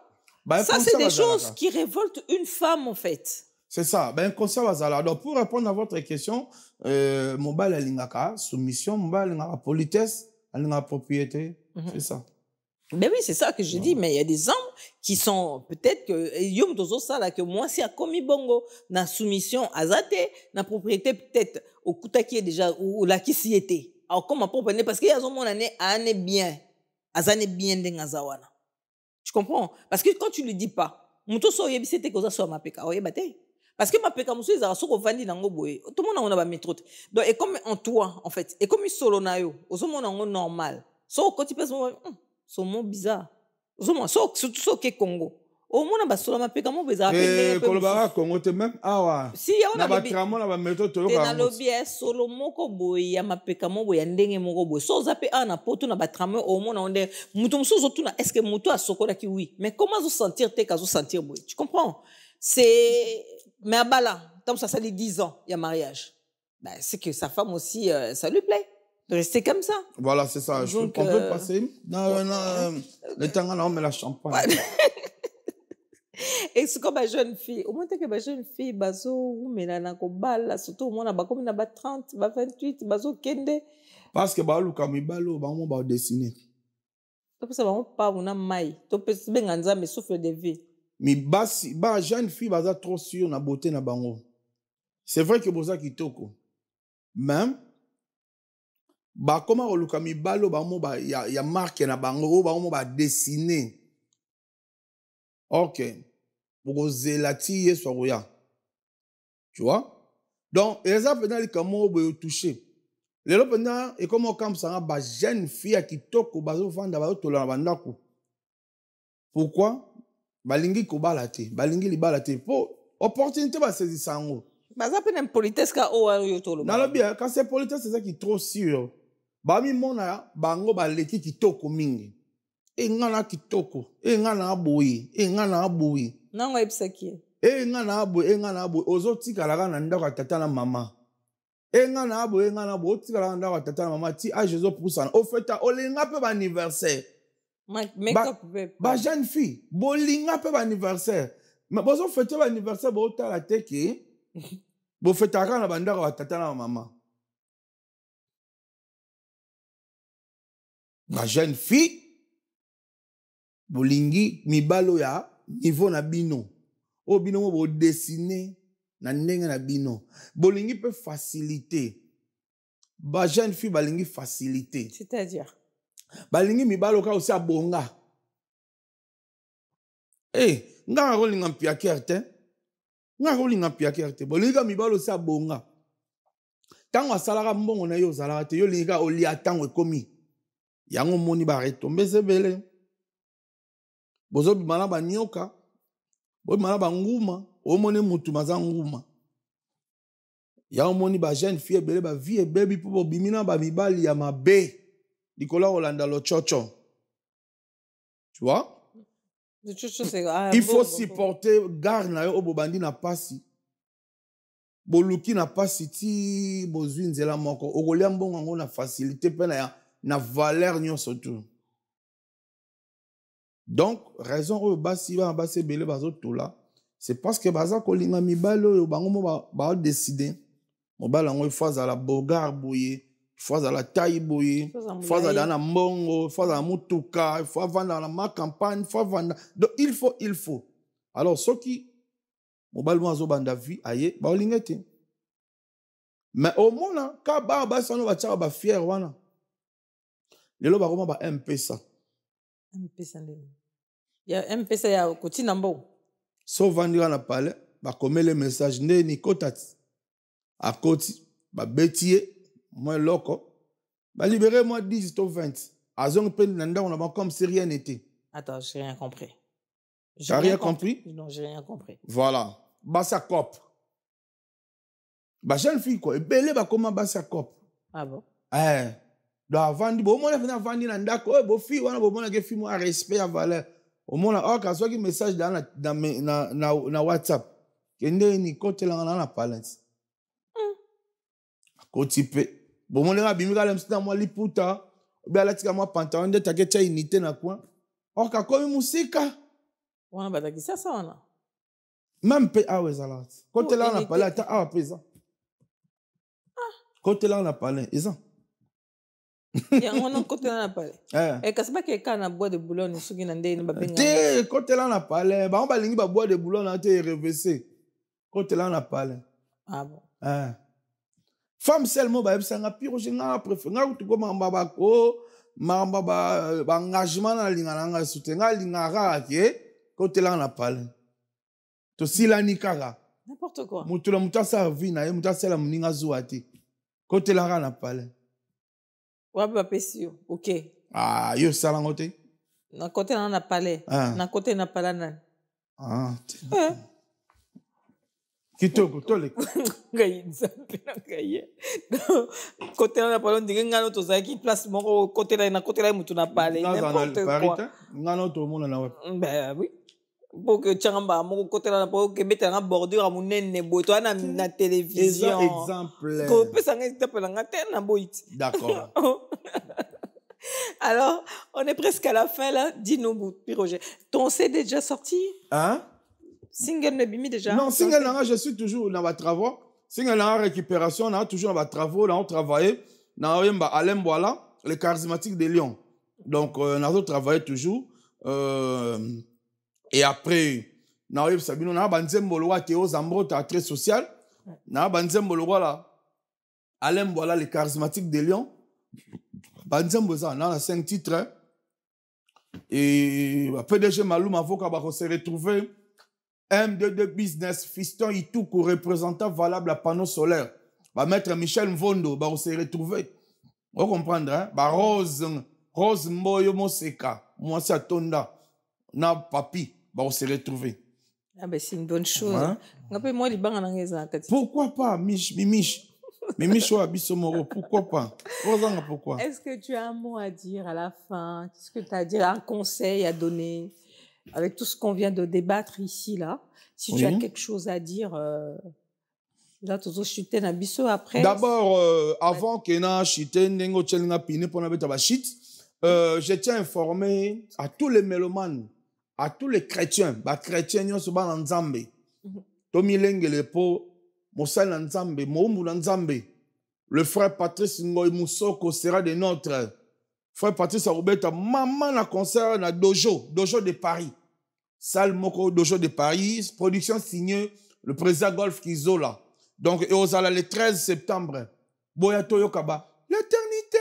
Ben, ça c'est des choses qui révoltent une femme en fait. C'est ça. Ben inconscient bazala. Donc pour répondre à votre question, mobile alingaka soumission, mobile alingaka politesse, alingaka propriété, c'est ça. Ben oui, c'est ça que je dis, mais il y a des hommes qui sont peut-être que yom dozo ça là que moi si a commis bongo na soumission azate na propriété peut-être au kuta qui est déjà ou la qui s'y était. Alors comment pour parce qu'il y a mon année année bien azane bien dengazawana. Tu comprends? Parce que quand tu lui dis pas, muto so yebi c'était que ça soit ma peka, oyebate. Parce que ma peka muso ezara soko vandi nango boye. Tout le monde on a ba métro. Donc et comme en toi en fait, et comme solo na yo, ozo mon nango normal. So quand tu penses son mot bizarre. Surtout ce qui est Congo. Au moins, on va se faire comme bizarre. Kolobara Congo te même ah si on a tramo na ba méthode to ka lobby solo moko boy ya mapeka mo boy ndenge moko boy so zape ana poto na ba tramo au moins on est muto muso tuna est-ce que muto a sokola ki oui mais comment vous sentir te ka vous sentir boy tu comprends c'est mais abala comme ça les 10 ans il y a mariage bah c'est que sa femme aussi ça lui plaît de rester comme ça. Voilà, c'est ça. Donc, on peut passer. Non, le temps, on met la champagne. Et c'est comme une jeune fille. Au moins, que ma jeune fille, bazo, ou melana ko bala, surtout au moins, comme na ba 30, ba 28, bazo kende. Parce que ba luka mi balo, ba mo ba dessiner. Donc ça va pas on a mai. To pe benganza me souffle de vie. Mi basi, ba jeune fille baza trop sûre na beauté na bango. C'est vrai que boza kitoko. Même ba koma oluka mi balo ba mo ba ya marque na bango ba mo ba dessiner. OK. Pour zelati yesoya. Tu vois? Donc, les apprenants les comment vous toucher. Les apprenants et comment comme ça ba jeune fille qui toko bazo vanda ba to la bandako. Pourquoi? Balingi ko balate, balingi li balate pour opportunité ba saisir sango. Baza pe nem politesse ka o yo to lo. Na lo bien, quand c'est politesse c'est ça qui est trop sûr. Bami mona bango baleki kitoko mingi. E ngana kitoko, e ngana aboyi, e ngana aboyi. Nango ebsaki. E ngana aboyi, ozoti kalaka na ndako tata na mama. E ngana aboyi, oti kalaka na ndako tata na mama ti a Jésus pour ça. Au fait, olinga pe ba anniversaire. Make-up ba jeune fille, bolinga pe ba anniversaire. Mais bozo fêter ba anniversaire bo tala teke. Bo fêtaka na bandako tata na mama. Ma jeune fille, bolingi mibalo ya niveau na bino. O bino mo bo dessiner na ndenge na bino. Bolingi peut faciliter. Ba jeune fille balingi faciliter. C'est-à-dire balingi mibalo ka aussi abonga. Nga rolinga mpia kerte. Nga rolinga mpia kerte. Bolinga mibalo aussi abonga. Tango asalaka mbongo na yo zalaka te yo linga olia tango ekomi. Yango moni ba retombe sebele. Bozo bimana ba nyoka. Bo bimana ba nguma. O moni mutu maza nguma. Yango moni ba jeune fille bele ba vie baby po bimina ba mibali ya mabe. Nicolas Rolanda lo chocho. Tu vois? Il faut supporter gar na yo obobandi na pasi. Boluki na pasi ti bozwi nzela moko. Okolia mbongo ngo na facilité pe na valeur nyonso tout. Donc, raison oyo basi ba basi belé bazo tout là, c'est parce que baza kolinga mibalo yo bango mo ba décider. Mobala ngo ifaza la bogar boye, ifaza la taille boye, ifaza dana mbongo, ifaza la mutuka, il faut vendre dans ma campagne, il faut vendre. Donc il faut. Alors ceux qui mobile mo zo banda vie aye ba olingete. Mais au moins ka ba sano ba tcha ba fier wana. Lelo ba koma ba M-Pesa. M-Pesa ndeni. Ya M-Pesa ya kotina mbo. So vandira na pale, comme les messages, ni kotati. À côté, bétier, moi, loco. Libérez-moi 10 ou 20. Azong pen nanda, on a comme si rien n'était. Attends, j'ai rien compris. T'as rien compris? Non, j'ai rien compris. Voilà. Bassa cop. Jeune fille, quoi. Et belé, comment bassa cop. Ah bon? Donc, avant, bon, moi, je vais nanda, quoi. Bon, fille, on a bon, on fille, moi, respect à valeur. Au moins, oh, quand soit qui message dans WhatsApp. Kende ni côté là, on a parlé. Côté pe. Bon, moi, les bimika, les msina, moi, liputa. Bien, là, tu as moi, pantalon, de ta quête, unité, na quoi. Oh, quand comme musique. Ouais, bah, t'as ça, on a. Même pe, ah, ouais, ça là. Côté là, on a parlé, ah, pe, ça. Côté là, on a parlé, et ça. Et on a côté là, on a parlé. Et quand c'est pas quelqu'un a bois de Boulogne, ceux qui n'ont pas bien. Côté là, on a parlé. Bah, on va linguer, bois de Boulogne, on a été reversé. Côté là, on a parlé. Ah bon? Femme seulement, bah, c'est un pire, j'ai un préféré. Nga tout comme un babako, ma engagement dans l'ingana, soutien, l'ingara, côté là, on a parlé. To si la nikara. N'importe quoi. Moutula mouta sa vie, na mouta sa la mninga zouati. Côté là, on a parlé. Ouais, bah, pesio. Ok. Ah, yo, ça l'a ngoté. Na côté là, on a parlé. Na côté, on a parlé. Ah, Kitoko, tole. Côté là, on a parlé, on dit que ngano to zaki place mon côté là, na côté là, moutou na parlé. N'importe quoi. Ngano to monde na web. Ben oui. Pour que Tchamba, mon côté là, pour que mette un bordure à mon nez, toi na télévision. Exemple. Qu'on peut s'en taper la ngate na boit. D'accord. Alors, on est presque à la fin là. Dis-nous, Roger, ton CD est déjà sorti? Hein? Single Nebimi déjà? Non, single là, je suis toujours dans ma travaux. Single là, récupération, on a toujours dans ma travaux, là, on travaille. Dans Alain Boila, les charismatiques de Lyon. Donc, on a travaillé toujours. Et après, on a Banzembolo, Théo Zambro, très social. On a Banzembolo, là. Alain Boila, les charismatiques de Lyon. Banzembolo, on a 5 titres. Et PDG Maloum, avocat, on s'est retrouvé. M22 Business, Fiston Itoukou, représentant valable à panneau solaire. Maître Michel Mvondo, on s'est retrouvé. Vous comprenez, hein? Rose Mboyo Moseka, moi c'est Tonda, na papi, on s'est retrouvé. Ah ben c'est une bonne chose. Hein? Pourquoi pas, Mimiche pourquoi pas? Pourquoi? Est-ce que tu as un mot à dire à la fin? Qu'est-ce que tu as à dire? Un conseil à donner? Avec tout ce qu'on vient de débattre ici, là, si tu as quelque chose à dire, là, tout chuter na biso après. D'abord, avant que na chuter nengo tchelnga pine pour na beta ba shit, je tiens à informer à tous les mélomanes, à tous les chrétiens, ba chrétiens nyo so ba nzambe. Tomi lengele po mosal nzambe, moumbu nzambe. Le frère Patrice Ngoy Moussoko sera de notre frère Patrice Arubeta, maman na concert na Dojo de Paris. Salle Moko Dojo de Paris, production signée le président Golf Kizola. Donc, et aux le 13 septembre, Boyato Yokaba, l'éternité,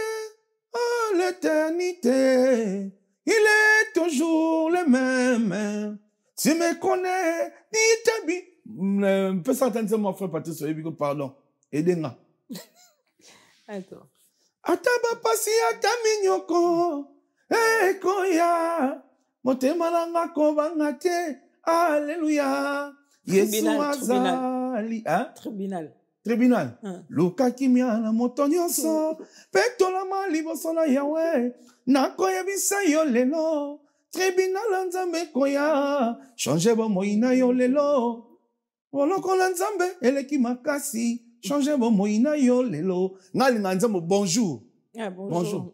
oh l'éternité, il est toujours le même. Tu me connais, dis-toi, peux s'entendre mon frère Patrice Arubeta, pardon, aidez-moi. Attends. Ataba pasi ataminyoko koya motema nanga kobanga te alléluia Yesu azali tribunal luka kimia na moto nyonso petolama liboso na Yawe nakoyebisa yo lelo tribunal nzambe koya change bomoi na yo lelo olokola nzambe eleki makasi changer mon moïna yo lelo. Bonjour. Ah, bonjour.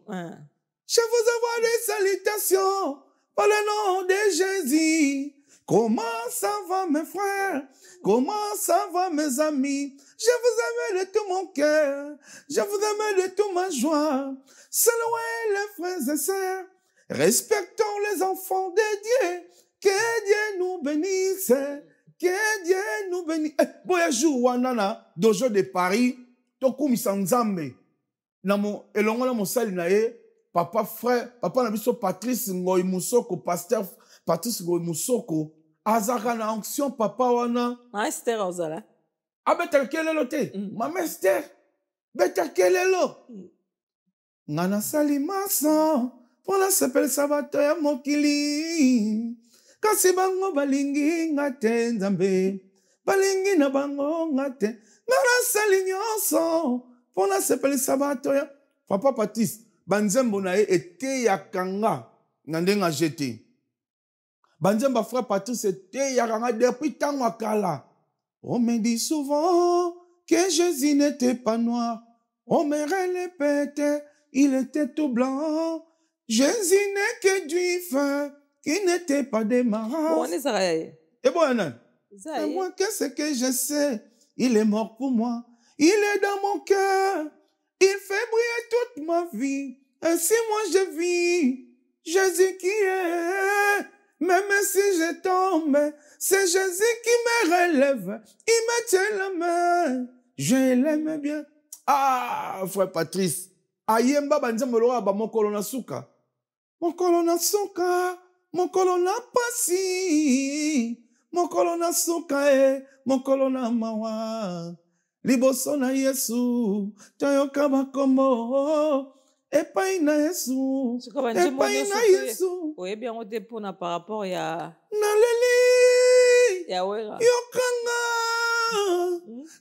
Je vous envoie des salutations par le nom de Jésus. Comment ça va mes frères? Comment ça va mes amis? Je vous aime de tout mon cœur. Je vous aime de toute ma joie. Saluez les frères et sœurs. Respectons les enfants de Dieu. Que Dieu nous bénisse. Que Dieu nous bénisse. Boyajou wanana Dojo de Paris, Tokoumi Sanzambe. Namo elongo na mosali na ye, papa frère, papa na biso Patrice Ngoy Moussoko, pasteur Patrice Ngoy Moussoko, azaka na onction papa wana. Ah, Esther ozala. Abeta kelelo te. Mama Esther. Beta kelelo. Ngana salimaso. Pona sepel sabato ya mokili. Kasi bango balingi ngate nzambe. Balingi na bango ngate. Ngana salinyoso. Pona sepel sabato ya. Papa Patrice. Banzembo na ye ete ya kanga. Ngandenga jete. Banzemba frère Patrice ete ya kanga depuis tango akala. On me dit souvent que Jésus n'était pas noir. On me répétait, il était tout blanc. Jésus n'est que du feu, qui n'était pas des marins. Et bon, et moi, qu'est-ce que je sais? Il est mort pour moi. Il est dans mon cœur. Il fait briller toute ma vie. Ainsi moi je vis. Jésus qui est. Même si je tombe, c'est Jésus qui me relève. Il me tient la main. Je l'aime bien. Ah, frère Patrice. Ayemba banzambo loa ba mokolo na suka. Mokolo na suka. Mokolo na pasi. Mokolo na suka mokolo na mawa. Liboso na Yesu. Toyoka bakombo. Epai na Yesu. Epai na Yesu. Oui, bien, on dépend par rapport à... Naleli. Yawera. Yokanga.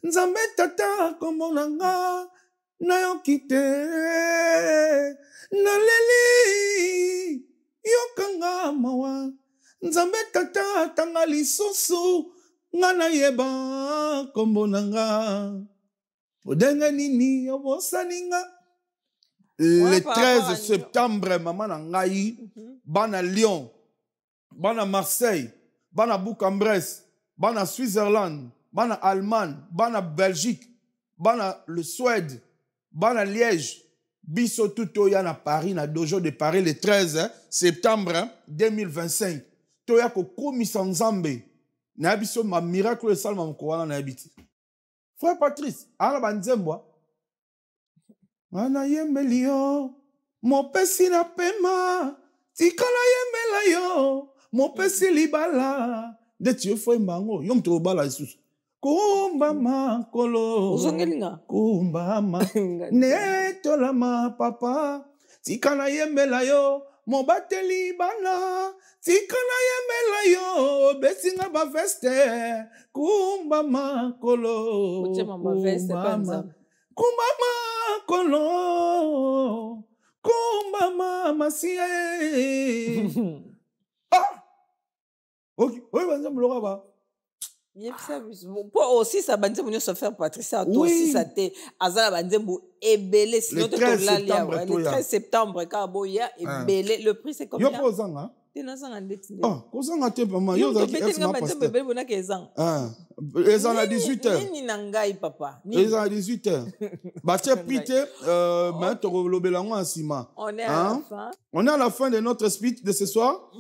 Nzambe tata komonanga. Nayokite. Naleli. Yokanga mawa. Nzambe tata tanga lisusu. Ngana yeba komonanga. Podenga nini yobosaninga. Le 13 septembre, maman Nangaï, bana Lyon, bana Marseille, bana Bourg-en-Bresse, bana Switzerland, bana Allemagne, bana Belgique, bana le Suède, bana Liège, biso tout na Paris, na dojo de Paris le 13 septembre 2025. Toya ko komi sanzambe, na biso ma miracle salma mkowana na habiti. Frère Patrice, ala banzembo. Ana yembeli yo, mopesi na pema, tikala yembela yo, mopesi libala, de tiyo fwe mbango, yom to bala Jesus. Kumba makolo, kumba ma, netola ma papa, tikala yembela yo, mobate libala, tikala yembela yo, besinga ba veste, kumba makolo, kumba ma. Kumbama kolo, kumbama masia. Ah, ok, oui, banzambo loka ba. Pour aussi ça banzambo se faire Patricia, toi aussi ça t'est azala banzambo ebele sinon le 13 septembre, le 13 septembre Kaboya ebele le prix c'est combien? Yo posanga. Ah, kozanga te pama yo zaki exma pasteur. Ah, ils en a 18h. Ni nangai papa. Ils en a 18h. Batia pite maintenant lobelango asima. On est à la fin. On est à la fin de notre speech de ce soir.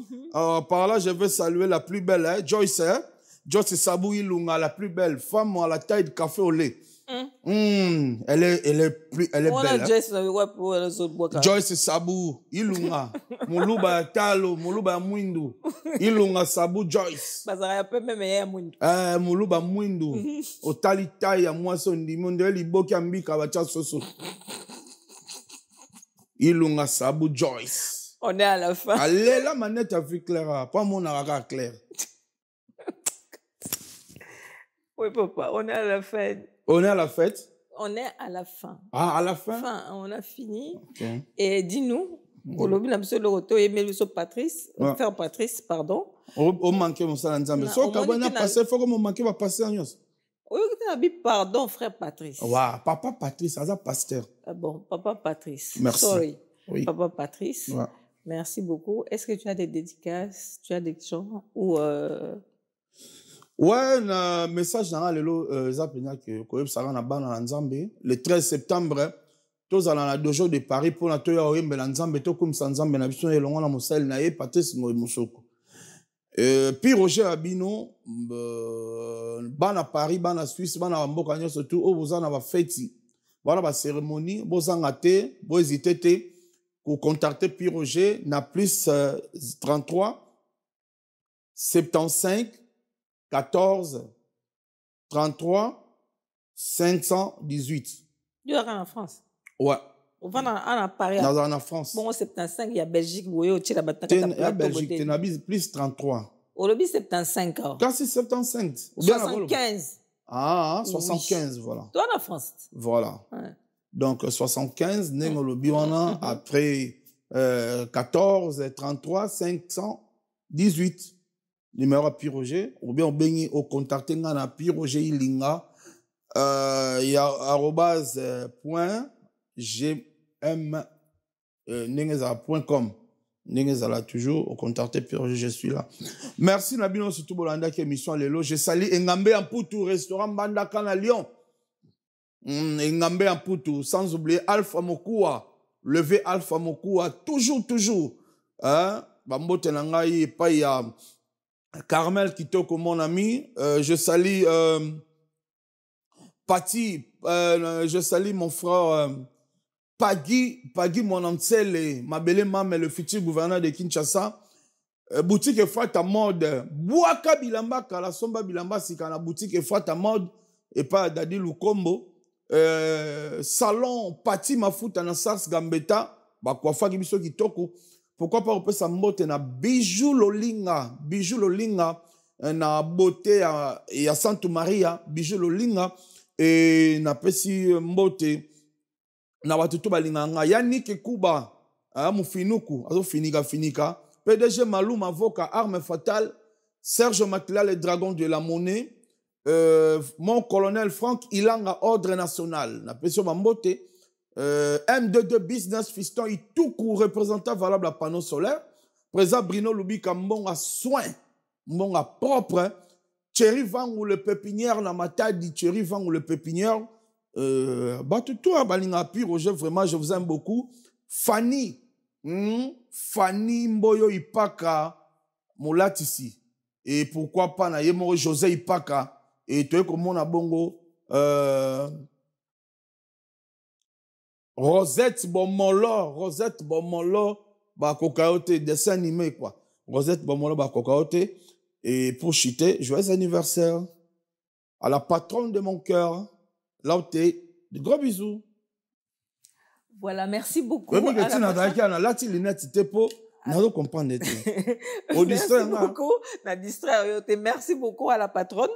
Par là, je vais saluer la plus belle, Joyce. Joyce Sabou Ilunga, la plus belle femme à la taille de café au lait. Elle est belle. Joyce Sabou Ilunga. Muluba Talo, Muluba Mwindu. Ilunga Sabou Joyce. Muluba Mwindu. Otali taille à moi son dimonde liboki ambika bacha soso. Ilunga Sabou Joyce. On est à la fin. Allez, la manette a vu clair. Pas mon araga clair. Oui, papa, on est à la fin. On est à la fête? On est à la fin. Ah, à la fin? Enfin, on a fini. Okay. Et dis-nous, au lobby, on a besoin de retour et Patrice, faire Patrice, pardon. On manquait mon salan nzambe. So kabana passé, faut que mon manquer va passer en yos. Oui, pardon, frère Patrice. Wow, papa Patrice, ça pasteur. Ah bon, papa Patrice. Merci. Sorry. Oui. Papa Patrice. Ouais. Merci beaucoup. Est-ce que tu as des dédicaces? Tu as des gens ou Ouais, un message dans le Zapenia que Koyeb Sara na bana nzambe le 13 septembre tous allons la dojo de Paris pour na toya oyembe la nzambe to comme nzambe na biso elonga na mosel na ye Patrice Ngoy Musoko. Puis Roger Abino bana Paris bana Suisse bana mboka nyonso tout o bozana ba fête voilà ba cérémonie bozanga te bo hésiter te ko contacter Puis Roger na plus 33 75 14 33 518. Tu es en France. Ouais. On va en Paris. En France. Bon, 75, il y a Belgique, il y a Belgique, tu as plus 33. Au lobby, 75. Quand c'est 75. 75. Ah, 75, oui. Voilà. Toi, en France. Voilà. Ouais. Donc, 75, n'est au lobby, après 14, 33, 518. Numéro à Piroger. Ou bien, on bénit au contacter à Piroger Ilinga. Il y a arrobase point gm .com. Nengezala toujours au contacter Piroger, je suis là. Merci Nabino surtout Bolanda qui émission Lelo. Je salue Engambe en Poutou, restaurant Bandaka à Lyon. Engambe en Poutou, sans oublier Alpha Mokua, levé Alpha Mokua, toujours. Hein? Bambote Nangaï, pas il y a Carmel Kitoko, mon ami. Je salue Pati, je salue mon frère Pagui mon ancel, ma belle maman, le futur gouverneur de Kinshasa. Boutique Fata Mode, Bouaka Bilamba, Kalasomba Bilamba, si kana boutique Fata Mode, et pas Dadi Lukombo. Salon Pati Mafuta na Sars Gambetta, Bakwafa Gibiso Kitoko. Pourquoi pas on peut s'emboter na bijou Lolinga, na beauté et à Santa Maria, bijou Lolinga, et na pesi mbote. Na watutu balinganga Yannick Kuba mufinuku azo finika PDG Maloum avocat arme fatale Serge Makila le dragon de la monnaie mon colonel Franck Ilanga ordre national na pesio mambote M22 business fiston Ituku représentant valable à panneau solaire président Bruno Lubika mbonga soin mbonga propre Thierry Vangou le pépinière na matadi Thierry Vangou le pépinière Batutua Balinga Piroger, vraiment je vous aime beaucoup. Fanny Fanny Mboyo Ipaka Molatisi et pourquoi pas na yemo José Ipaka et tu es comme mon abongo Rosette Bomolo ba kokaote dessin animé quoi. Rosette Bomolo ba kokaote et pour chiter joyeux anniversaire à la patronne de mon cœur. Là où t'es, de gros bisous. Voilà, merci beaucoup. Oui, mais tu n'as pas dit merci beaucoup à la patronne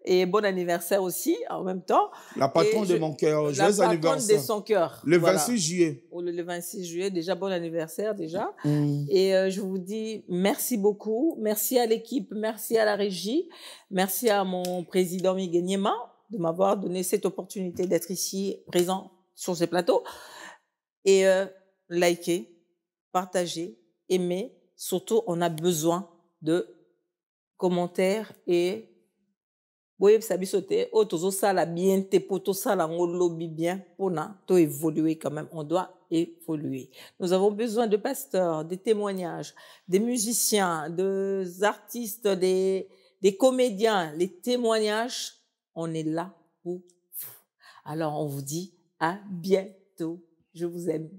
et bon anniversaire aussi en même temps. La patronne de mon cœur, joyeux anniversaire. La patronne de son cœur. Le 26 juillet. Le 26 juillet, déjà bon anniversaire déjà. Et je vous dis merci beaucoup. Merci à l'équipe, merci à la régie, merci à mon président Miguel Niema de m'avoir donné cette opportunité d'être ici, présent sur ce plateau. Et likez, partagez, aimez. Surtout, on a besoin de commentaires et oui, ça bi sauter. Autozo ça la bien te poto ça la ngolobi bien pour na to évoluer quand même. On doit évoluer. Nous avons besoin de pasteurs, des témoignages, des musiciens, des artistes, des comédiens. Les témoignages, on est là pour vous. Alors on vous dit à bientôt. Je vous aime.